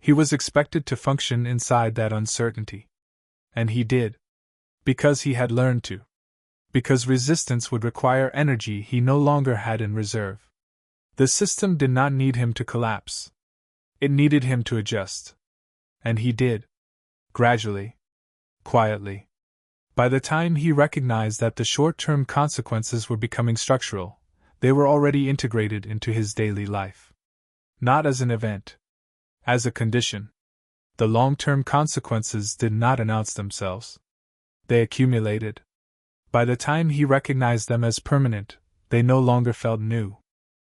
Speaker 1: He was expected to function inside that uncertainty. And he did. Because he had learned to. Because resistance would require energy he no longer had in reserve. The system did not need him to collapse. It needed him to adjust. And he did. Gradually. Quietly. By the time he recognized that the short-term consequences were becoming structural, they were already integrated into his daily life. Not as an event. As a condition. The long-term consequences did not announce themselves. They accumulated. By the time he recognized them as permanent, they no longer felt new.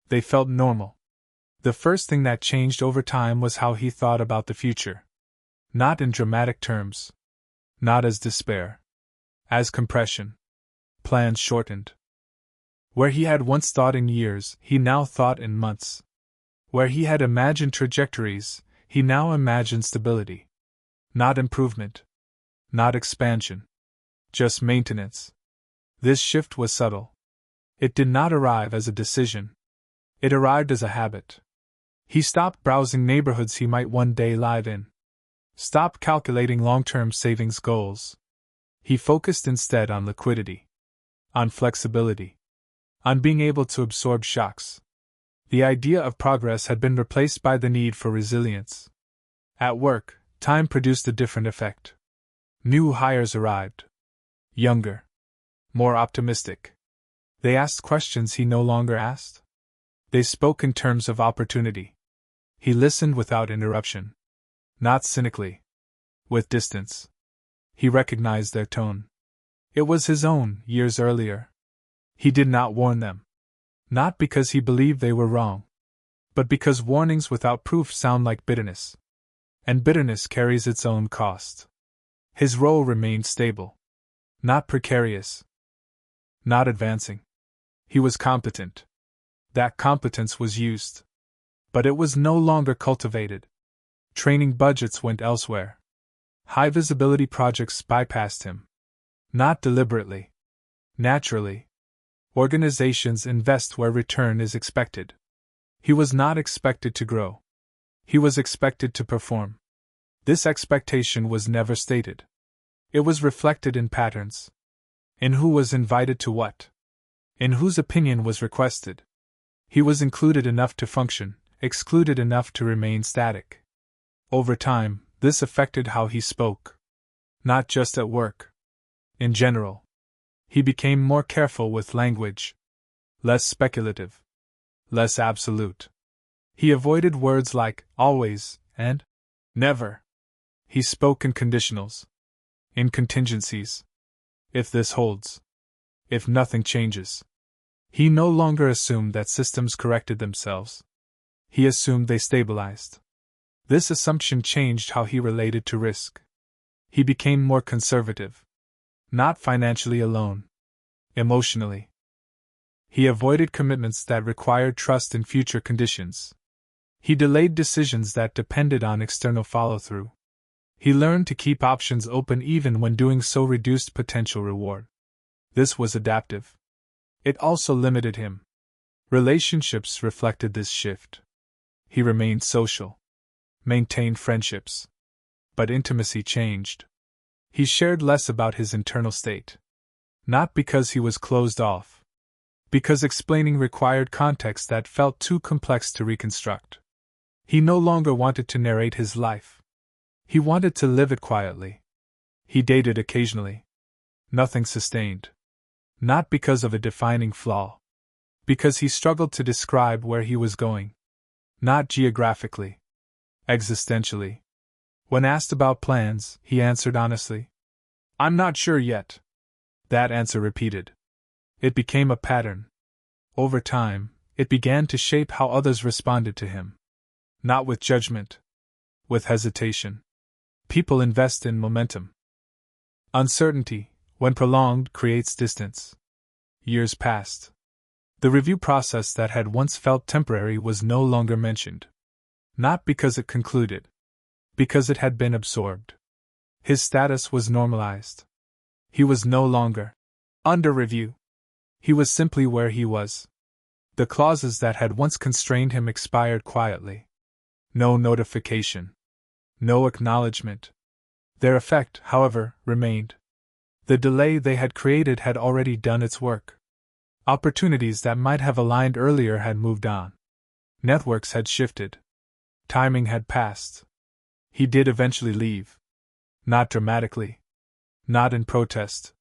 Speaker 1: They felt normal. The first thing that changed over time was how he thought about the future. Not in dramatic terms. Not as despair. As compression. Plans shortened. Where he had once thought in years, he now thought in months. Where he had imagined trajectories, he now imagined stability. Not improvement. Not expansion. Just maintenance. This shift was subtle. It did not arrive as a decision. It arrived as a habit. He stopped browsing neighborhoods he might one day live in. Stopped calculating long-term savings goals. He focused instead on liquidity. On flexibility. On being able to absorb shocks. The idea of progress had been replaced by the need for resilience. At work, time produced a different effect. New hires arrived. Younger. More optimistic. They asked questions he no longer asked. They spoke in terms of opportunity. He listened without interruption. Not cynically. With distance. He recognized their tone. It was his own, years earlier. He did not warn them. Not because he believed they were wrong. but because warnings without proof sound like bitterness. And bitterness carries its own cost. His role remained stable. Not precarious. Not advancing. He was competent. That competence was used. But it was no longer cultivated. Training budgets went elsewhere. High visibility projects bypassed him. Not deliberately. Naturally. Organizations invest where return is expected. He was not expected to grow. He was expected to perform. This expectation was never stated. It was reflected in patterns. In who was invited to what. In whose opinion was requested. He was included enough to function, excluded enough to remain static. Over time, this affected how he spoke. Not just at work. In general. He became more careful with language. Less speculative. Less absolute. He avoided words like always and never. He spoke in conditionals. In contingencies. If this holds. If nothing changes. He no longer assumed that systems corrected themselves. He assumed they stabilized. This assumption changed how he related to risk. He became more conservative. Not financially alone. Emotionally. He avoided commitments that required trust in future conditions. He delayed decisions that depended on external follow-through. He learned to keep options open even when doing so reduced potential reward. This was adaptive. It also limited him. Relationships reflected this shift. He remained social. Maintained friendships. But intimacy changed. He shared less about his internal state. Not because he was closed off. Because explaining required context that felt too complex to reconstruct. He no longer wanted to narrate his life. He wanted to live it quietly. He dated occasionally. Nothing sustained. Not because of a defining flaw. Because he struggled to describe where he was going. Not geographically. Existentially. When asked about plans, he answered honestly. I'm not sure yet. That answer repeated. It became a pattern. Over time, it began to shape how others responded to him. Not with judgment. With hesitation. People invest in momentum. Uncertainty, when prolonged, creates distance. Years passed. The review process that had once felt temporary was no longer mentioned. Not because it concluded. Because it had been absorbed. His status was normalized. He was no longer under review. He was simply where he was. The clauses that had once constrained him expired quietly. No notification. No acknowledgement. Their effect, however, remained. The delay they had created had already done its work. Opportunities that might have aligned earlier had moved on. Networks had shifted. Timing had passed. He did eventually leave. Not dramatically. Not in protest.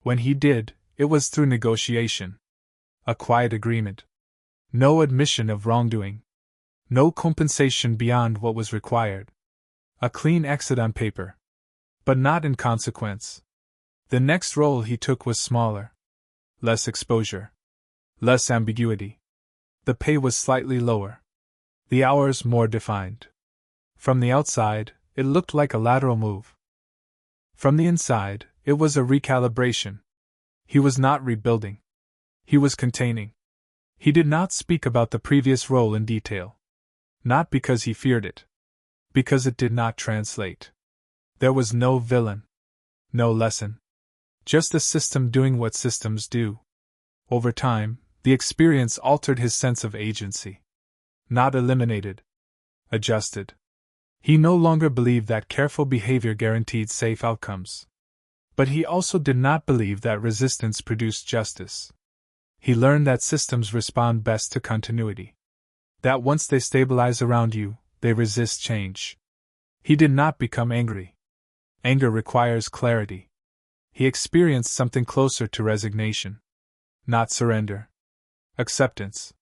Speaker 1: When he did, it was through negotiation. A quiet agreement. No admission of wrongdoing. No compensation beyond what was required. A clean exit on paper. But not in consequence. The next role he took was smaller. Less exposure. Less ambiguity. The pay was slightly lower. The hours more defined. From the outside, it looked like a lateral move. From the inside, it was a recalibration. He was not rebuilding. He was containing. He did not speak about the previous role in detail. Not because he feared it. Because it did not translate. There was no villain. No lesson. Just a system doing what systems do. Over time, the experience altered his sense of agency. Not eliminated. Adjusted. He no longer believed that careful behavior guaranteed safe outcomes. But he also did not believe that resistance produced justice. He learned that systems respond best to continuity. That once they stabilize around you, they resist change. He did not become angry. Anger requires clarity. He experienced something closer to resignation. Not surrender. Acceptance.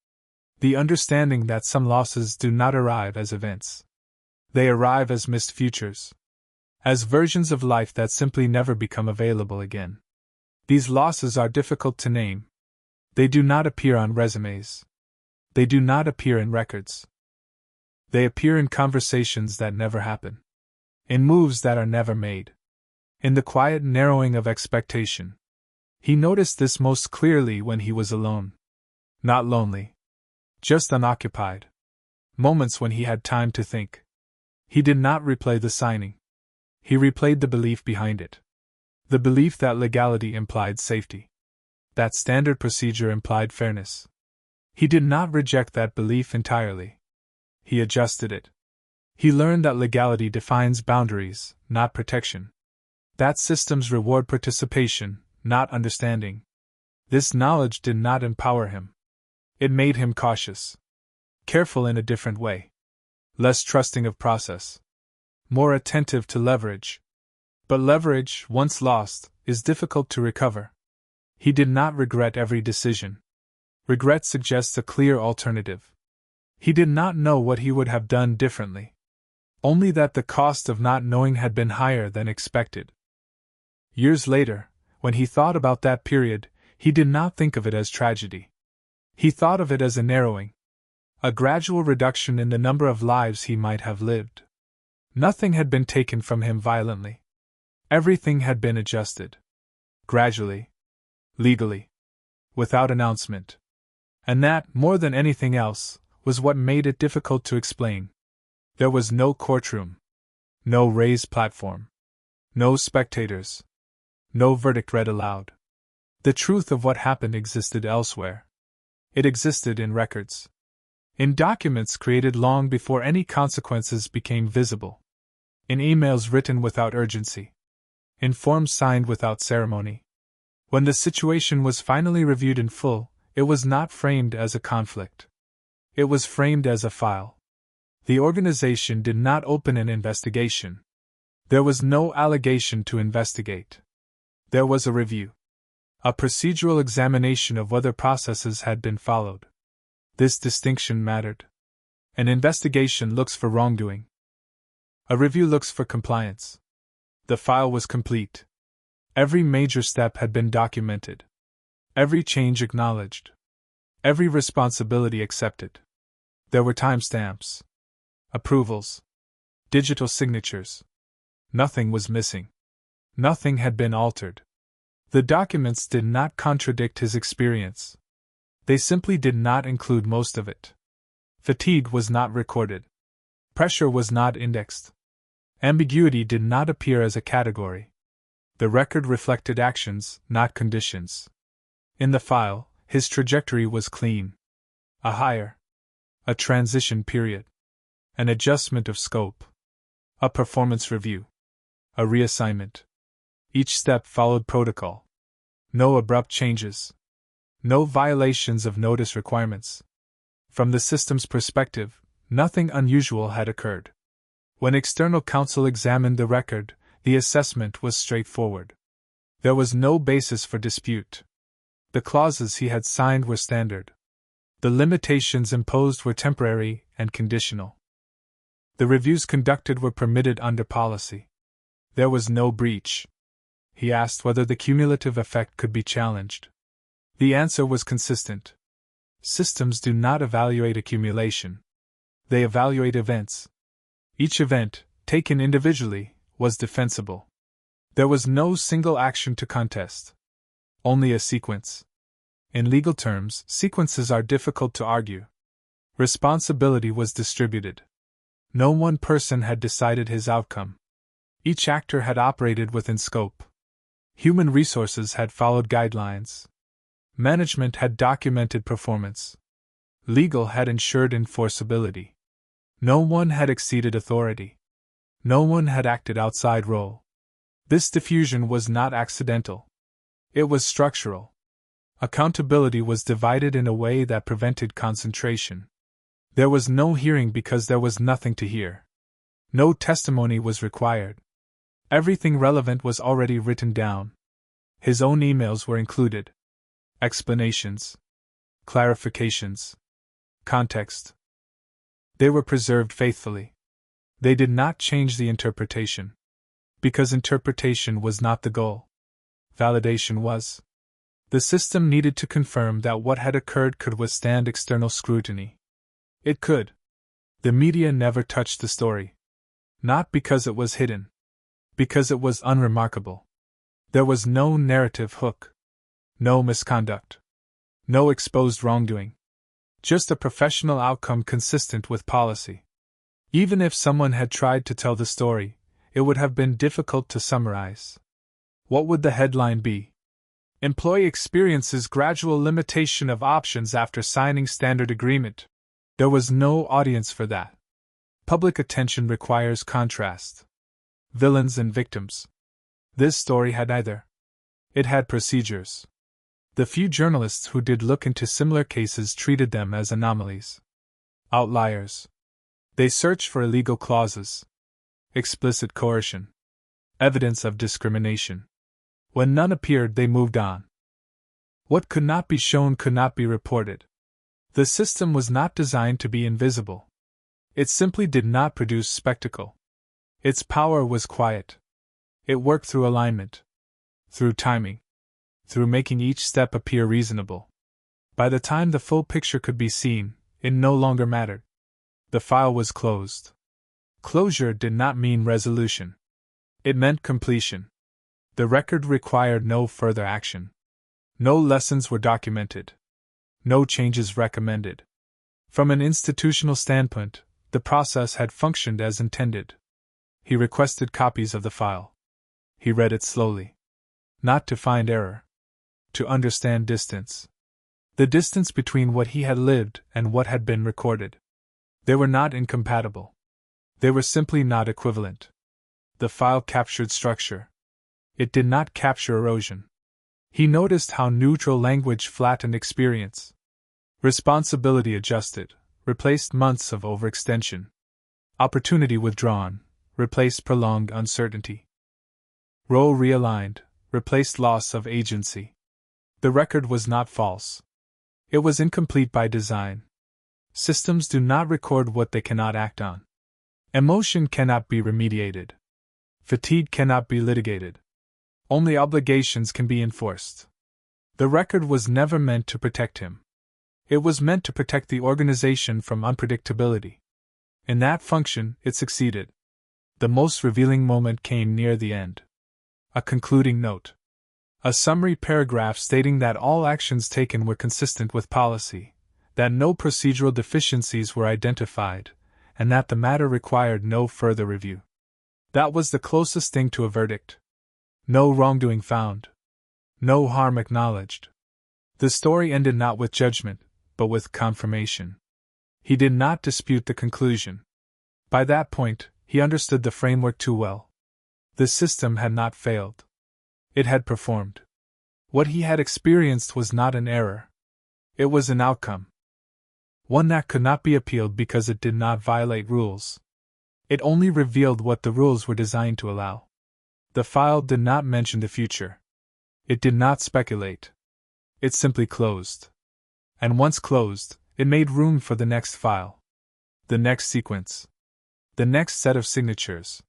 Speaker 1: The understanding that some losses do not arrive as events. They arrive as missed futures. As versions of life that simply never become available again. These losses are difficult to name. They do not appear on resumes. They do not appear in records. They appear in conversations that never happen, in moves that are never made, in the quiet narrowing of expectation. He noticed this most clearly when he was alone. Not lonely, just unoccupied. Moments when he had time to think. He did not replay the signing. He replayed the belief behind it. The belief that legality implied safety. That standard procedure implied fairness. He did not reject that belief entirely. He adjusted it. He learned that legality defines boundaries, not protection. That systems reward participation, not understanding. This knowledge did not empower him. It made him cautious. Careful in a different way. Less trusting of process. More attentive to leverage. But leverage, once lost, is difficult to recover. He did not regret every decision. Regret suggests a clear alternative. He did not know what he would have done differently. Only that the cost of not knowing had been higher than expected. Years later, when he thought about that period, he did not think of it as tragedy. He thought of it as a narrowing. A gradual reduction in the number of lives he might have lived. Nothing had been taken from him violently. Everything had been adjusted. Gradually. Legally. Without announcement. And that, more than anything else, was what made it difficult to explain. There was no courtroom. No raised platform. No spectators. No verdict read aloud. The truth of what happened existed elsewhere. It existed in records. In documents created long before any consequences became visible. In emails written without urgency. In forms signed without ceremony. When the situation was finally reviewed in full, it was not framed as a conflict. It was framed as a file. The organization did not open an investigation. There was no allegation to investigate. There was a review. A procedural examination of whether processes had been followed. This distinction mattered. An investigation looks for wrongdoing. A review looks for compliance. The file was complete. Every major step had been documented. Every change acknowledged. Every responsibility accepted. There were timestamps. Approvals. Digital signatures. Nothing was missing. Nothing had been altered. The documents did not contradict his experience. They simply did not include most of it. Fatigue was not recorded. Pressure was not indexed. Ambiguity did not appear as a category. The record reflected actions, not conditions. In the file, his trajectory was clean. A hire. A transition period. An adjustment of scope. A performance review. A reassignment. Each step followed protocol. No abrupt changes. No violations of notice requirements. From the system's perspective, nothing unusual had occurred. When external counsel examined the record, the assessment was straightforward. There was no basis for dispute. The clauses he had signed were standard. The limitations imposed were temporary and conditional. The reviews conducted were permitted under policy. There was no breach. He asked whether the cumulative effect could be challenged. The answer was consistent. Systems do not evaluate accumulation. They evaluate events. Each event, taken individually, was defensible. There was no single action to contest. Only a sequence. In legal terms, sequences are difficult to argue. Responsibility was distributed. No one person had decided his outcome. Each actor had operated within scope. Human resources had followed guidelines. Management had documented performance. Legal had ensured enforceability. No one had exceeded authority. No one had acted outside role. This diffusion was not accidental. It was structural. Accountability was divided in a way that prevented concentration. There was no hearing because there was nothing to hear. No testimony was required. Everything relevant was already written down. His own emails were included. Explanations. Clarifications. Context. They were preserved faithfully. They did not change the interpretation. Because interpretation was not the goal. Validation was. The system needed to confirm that what had occurred could withstand external scrutiny. It could. The media never touched the story. Not because it was hidden. Because it was unremarkable. There was no narrative hook. No misconduct. No exposed wrongdoing. Just a professional outcome consistent with policy. Even if someone had tried to tell the story, it would have been difficult to summarize. What would the headline be? Employee experiences gradual limitation of options after signing standard agreement. There was no audience for that. Public attention requires contrast. Villains and victims. This story had neither. It had procedures. The few journalists who did look into similar cases treated them as anomalies. Outliers. They searched for illegal clauses. Explicit coercion. Evidence of discrimination. When none appeared, they moved on. What could not be shown could not be reported. The system was not designed to be invisible. It simply did not produce spectacle. Its power was quiet. It worked through alignment. Through timing. Through making each step appear reasonable. By the time the full picture could be seen, it no longer mattered. The file was closed. Closure did not mean resolution. It meant completion. The record required no further action. No lessons were documented. No changes recommended. From an institutional standpoint, the process had functioned as intended. He requested copies of the file. He read it slowly. Not to find error. To understand distance. The distance between what he had lived and what had been recorded. They were not incompatible. They were simply not equivalent. The file captured structure. It did not capture erosion. He noticed how neutral language flattened experience. Responsibility adjusted, replaced months of overextension. Opportunity withdrawn, replaced prolonged uncertainty. Role realigned, replaced loss of agency. The record was not false. It was incomplete by design. Systems do not record what they cannot act on. Emotion cannot be remediated. Fatigue cannot be litigated. Only obligations can be enforced. The record was never meant to protect him. It was meant to protect the organization from unpredictability. In that function, it succeeded. The most revealing moment came near the end. A concluding note. A summary paragraph stating that all actions taken were consistent with policy, that no procedural deficiencies were identified, and that the matter required no further review. That was the closest thing to a verdict. No wrongdoing found. No harm acknowledged. The story ended not with judgment, but with confirmation. He did not dispute the conclusion. By that point, he understood the framework too well. The system had not failed. It had performed. What he had experienced was not an error. It was an outcome. One that could not be appealed because it did not violate rules. It only revealed what the rules were designed to allow. The file did not mention the future. It did not speculate. It simply closed. And once closed, it made room for the next file. The next sequence. The next set of signatures.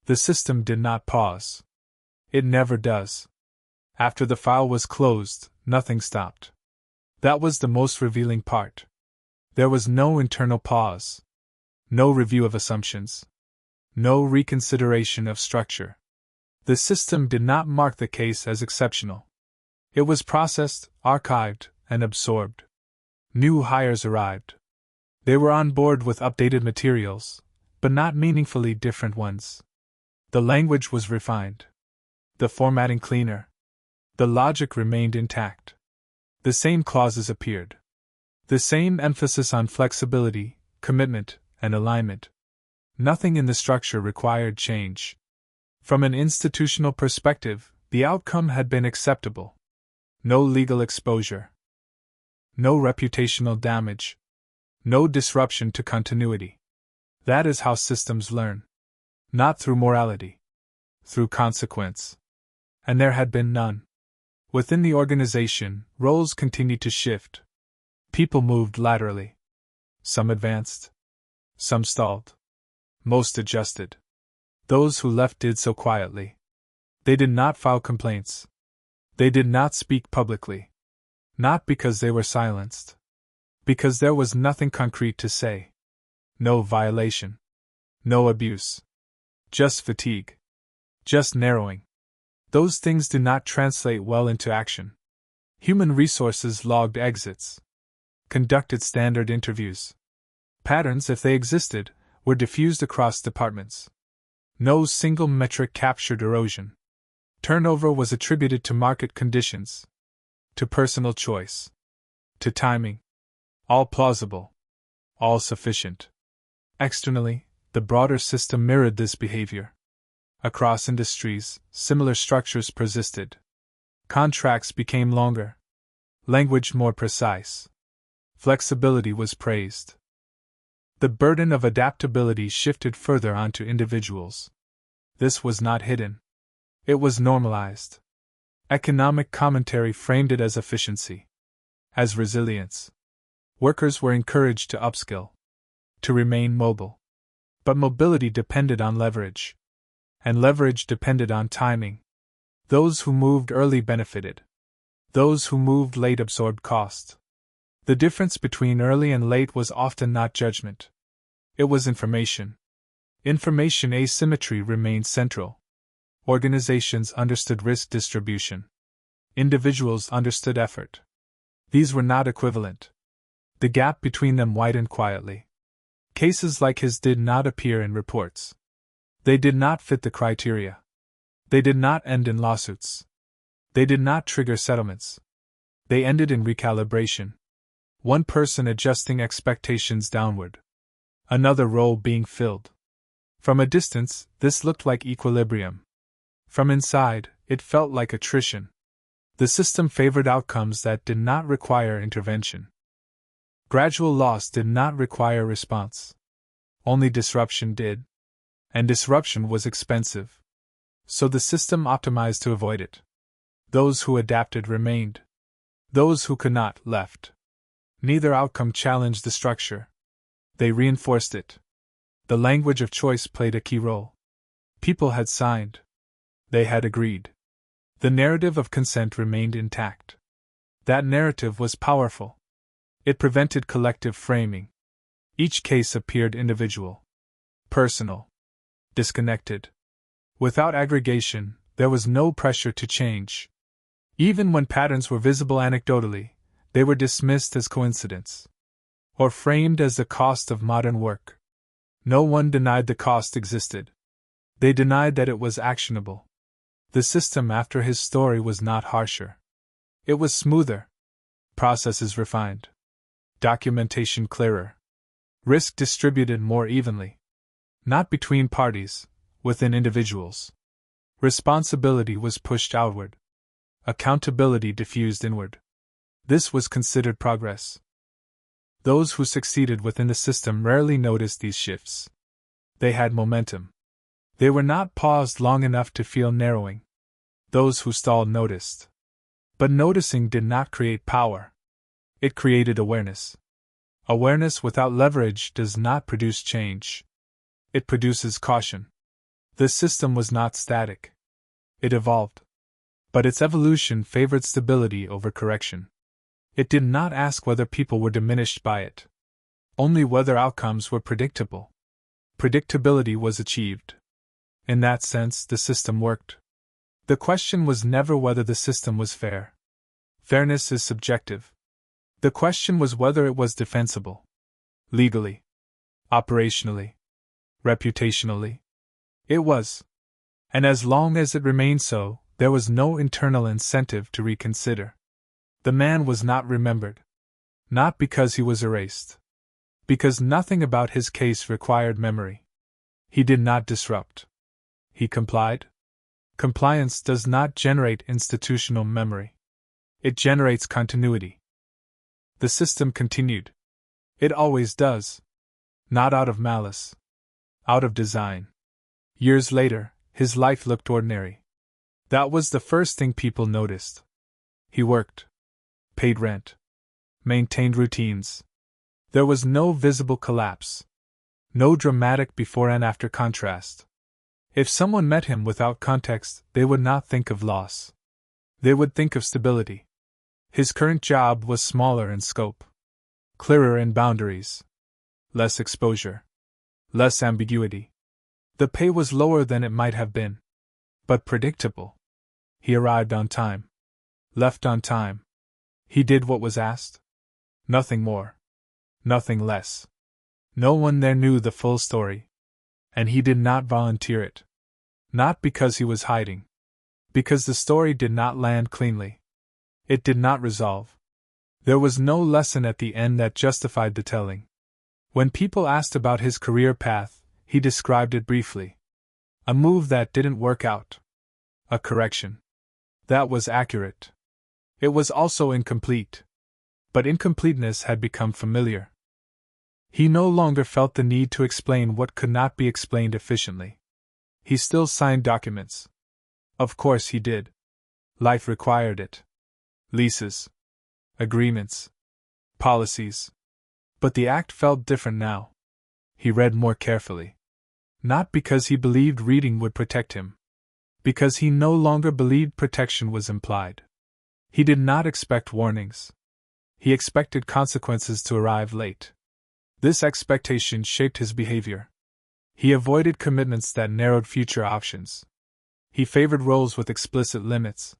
Speaker 1: The system did not pause. It never does. After the file was closed, nothing stopped. That was the most revealing part. There was no internal pause. No review of assumptions. No reconsideration of structure. The system did not mark the case as exceptional. It was processed, archived, and absorbed. New hires arrived. They were on board with updated materials, but not meaningfully different ones. The language was refined. The formatting cleaner. The logic remained intact. The same clauses appeared. The same emphasis on flexibility, commitment, and alignment. Nothing in the structure required change. From an institutional perspective, the outcome had been acceptable. No legal exposure. No reputational damage. No disruption to continuity. That is how systems learn. Not through morality. Through consequence. And there had been none. Within the organization, roles continued to shift. People moved laterally. Some advanced. Some stalled. Most adjusted. Those who left did so quietly. They did not file complaints. They did not speak publicly. Not because they were silenced. Because there was nothing concrete to say. No violation. No abuse. Just fatigue. Just narrowing. Those things do not translate well into action. Human resources logged exits. Conducted standard interviews. Patterns, if they existed, were diffused across departments. No single metric captured erosion. Turnover was attributed to market conditions. To personal choice. To timing. All plausible. All sufficient. Externally, the broader system mirrored this behavior. Across industries, similar structures persisted. Contracts became longer. Language more precise. Flexibility was praised. The burden of adaptability shifted further onto individuals. This was not hidden. It was normalized. Economic commentary framed it as efficiency. As resilience. Workers were encouraged to upskill. To remain mobile. But mobility depended on leverage. And leverage depended on timing. Those who moved early benefited. Those who moved late absorbed cost. The difference between early and late was often not judgment. It was information. Information asymmetry remained central. Organizations understood risk distribution. Individuals understood effort. These were not equivalent. The gap between them widened quietly. Cases like his did not appear in reports. They did not fit the criteria. They did not end in lawsuits. They did not trigger settlements. They ended in recalibration. One person adjusting expectations downward. Another role being filled. From a distance, this looked like equilibrium. From inside, it felt like attrition. The system favored outcomes that did not require intervention. Gradual loss did not require response. Only disruption did. And disruption was expensive. So the system optimized to avoid it. Those who adapted remained. Those who could not left. Neither outcome challenged the structure. They reinforced it. The language of choice played a key role. People had signed. They had agreed. The narrative of consent remained intact. That narrative was powerful. It prevented collective framing. Each case appeared individual. Personal. Disconnected. Without aggregation, there was no pressure to change. Even when patterns were visible anecdotally, they were dismissed as coincidence. Or framed as the cost of modern work. No one denied the cost existed. They denied that it was actionable. The system after his story was not harsher. It was smoother. Processes refined. Documentation clearer. Risk distributed more evenly. Not between parties, within individuals. Responsibility was pushed outward. Accountability diffused inward. This was considered progress. Those who succeeded within the system rarely noticed these shifts. They had momentum. They were not paused long enough to feel narrowing. Those who stalled noticed. But noticing did not create power. It created awareness. Awareness without leverage does not produce change. It produces caution. The system was not static. It evolved. But its evolution favored stability over correction. It did not ask whether people were diminished by it. Only whether outcomes were predictable. Predictability was achieved. In that sense, the system worked. The question was never whether the system was fair. Fairness is subjective. The question was whether it was defensible. Legally. Operationally. Reputationally. It was. And as long as it remained so, there was no internal incentive to reconsider. The man was not remembered. Not because he was erased. Because nothing about his case required memory. He did not disrupt. He complied. Compliance does not generate institutional memory. It generates continuity. The system continued. It always does. Not out of malice. Out of design. Years later, his life looked ordinary. That was the first thing people noticed. He worked. Paid rent. Maintained routines. There was no visible collapse. No dramatic before and after contrast. If someone met him without context, they would not think of loss. They would think of stability. His current job was smaller in scope, clearer in boundaries, less exposure, less ambiguity. The pay was lower than it might have been, but predictable. He arrived on time, left on time. He did what was asked. Nothing more, nothing less. No one there knew the full story, and he did not volunteer it. Not because he was hiding, because the story did not land cleanly. It did not resolve. There was no lesson at the end that justified the telling. When people asked about his career path, he described it briefly. A move that didn't work out. A correction. That was accurate. It was also incomplete. But incompleteness had become familiar. He no longer felt the need to explain what could not be explained efficiently. He still signed documents. Of course he did. Life required it. Leases. Agreements. Policies. But the act felt different now. He read more carefully. Not because he believed reading would protect him. Because he no longer believed protection was implied. He did not expect warnings. He expected consequences to arrive late. This expectation shaped his behavior. He avoided commitments that narrowed future options. He favored roles with explicit limits.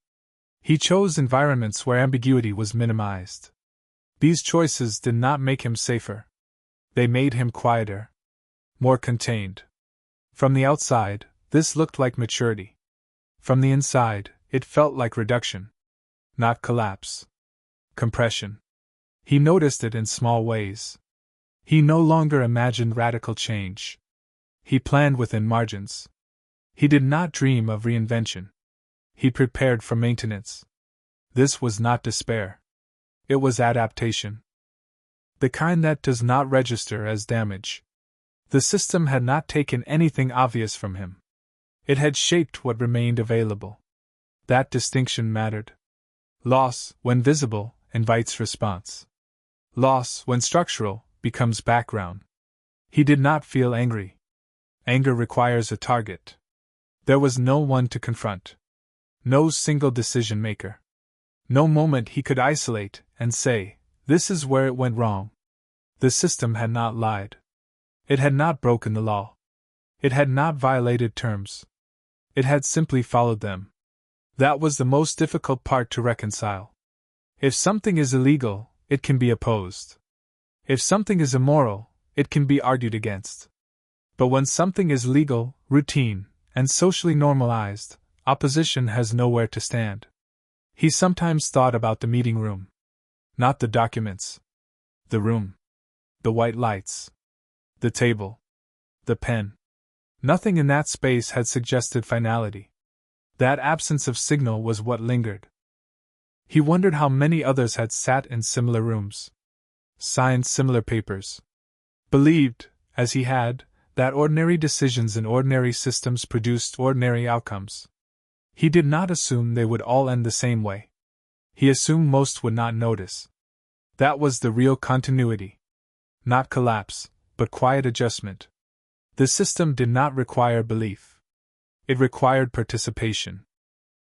Speaker 1: He chose environments where ambiguity was minimized. These choices did not make him safer. They made him quieter, more contained. From the outside, this looked like maturity. From the inside, it felt like reduction. Not collapse. Compression. He noticed it in small ways. He no longer imagined radical change. He planned within margins. He did not dream of reinvention. He prepared for maintenance. This was not despair. It was adaptation. The kind that does not register as damage. The system had not taken anything obvious from him. It had shaped what remained available. That distinction mattered. Loss, when visible, invites response. Loss, when structural, becomes background. He did not feel angry. Anger requires a target. There was no one to confront. No single decision maker. No moment he could isolate and say, "This is where it went wrong." The system had not lied. It had not broken the law. It had not violated terms. It had simply followed them. That was the most difficult part to reconcile. If something is illegal, it can be opposed. If something is immoral, it can be argued against. But when something is legal, routine, and socially normalized, opposition has nowhere to stand. He sometimes thought about the meeting room. Not the documents. The room. The white lights. The table. The pen. Nothing in that space had suggested finality. That absence of signal was what lingered. He wondered how many others had sat in similar rooms, signed similar papers, believed, as he had, that ordinary decisions in ordinary systems produced ordinary outcomes. He did not assume they would all end the same way. He assumed most would not notice. That was the real continuity. Not collapse, but quiet adjustment. The system did not require belief. It required participation.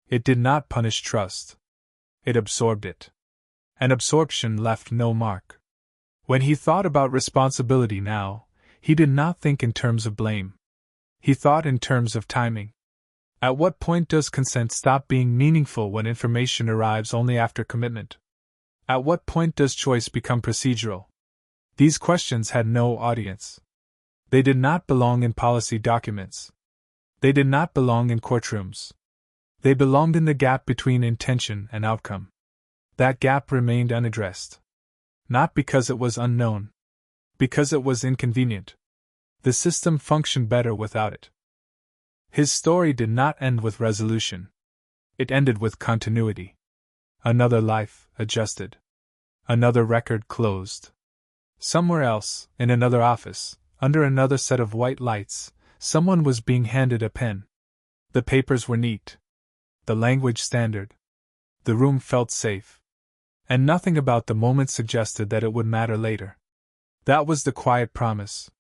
Speaker 1: It did not punish trust. It absorbed it. And absorption left no mark. When he thought about responsibility now, he did not think in terms of blame. He thought in terms of timing. At what point does consent stop being meaningful when information arrives only after commitment? At what point does choice become procedural? These questions had no audience. They did not belong in policy documents. They did not belong in courtrooms. They belonged in the gap between intention and outcome. That gap remained unaddressed. Not because it was unknown. Because it was inconvenient. The system functioned better without it. His story did not end with resolution. It ended with continuity. Another life adjusted. Another record closed. Somewhere else, in another office, under another set of white lights, someone was being handed a pen. The papers were neat. The language standard. The room felt safe. And nothing about the moment suggested that it would matter later. That was the quiet promise.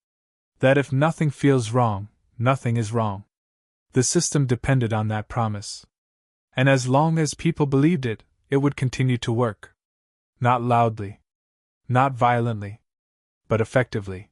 Speaker 1: That if nothing feels wrong, nothing is wrong. The system depended on that promise. And as long as people believed it, it would continue to work. Not loudly. Not violently. But effectively.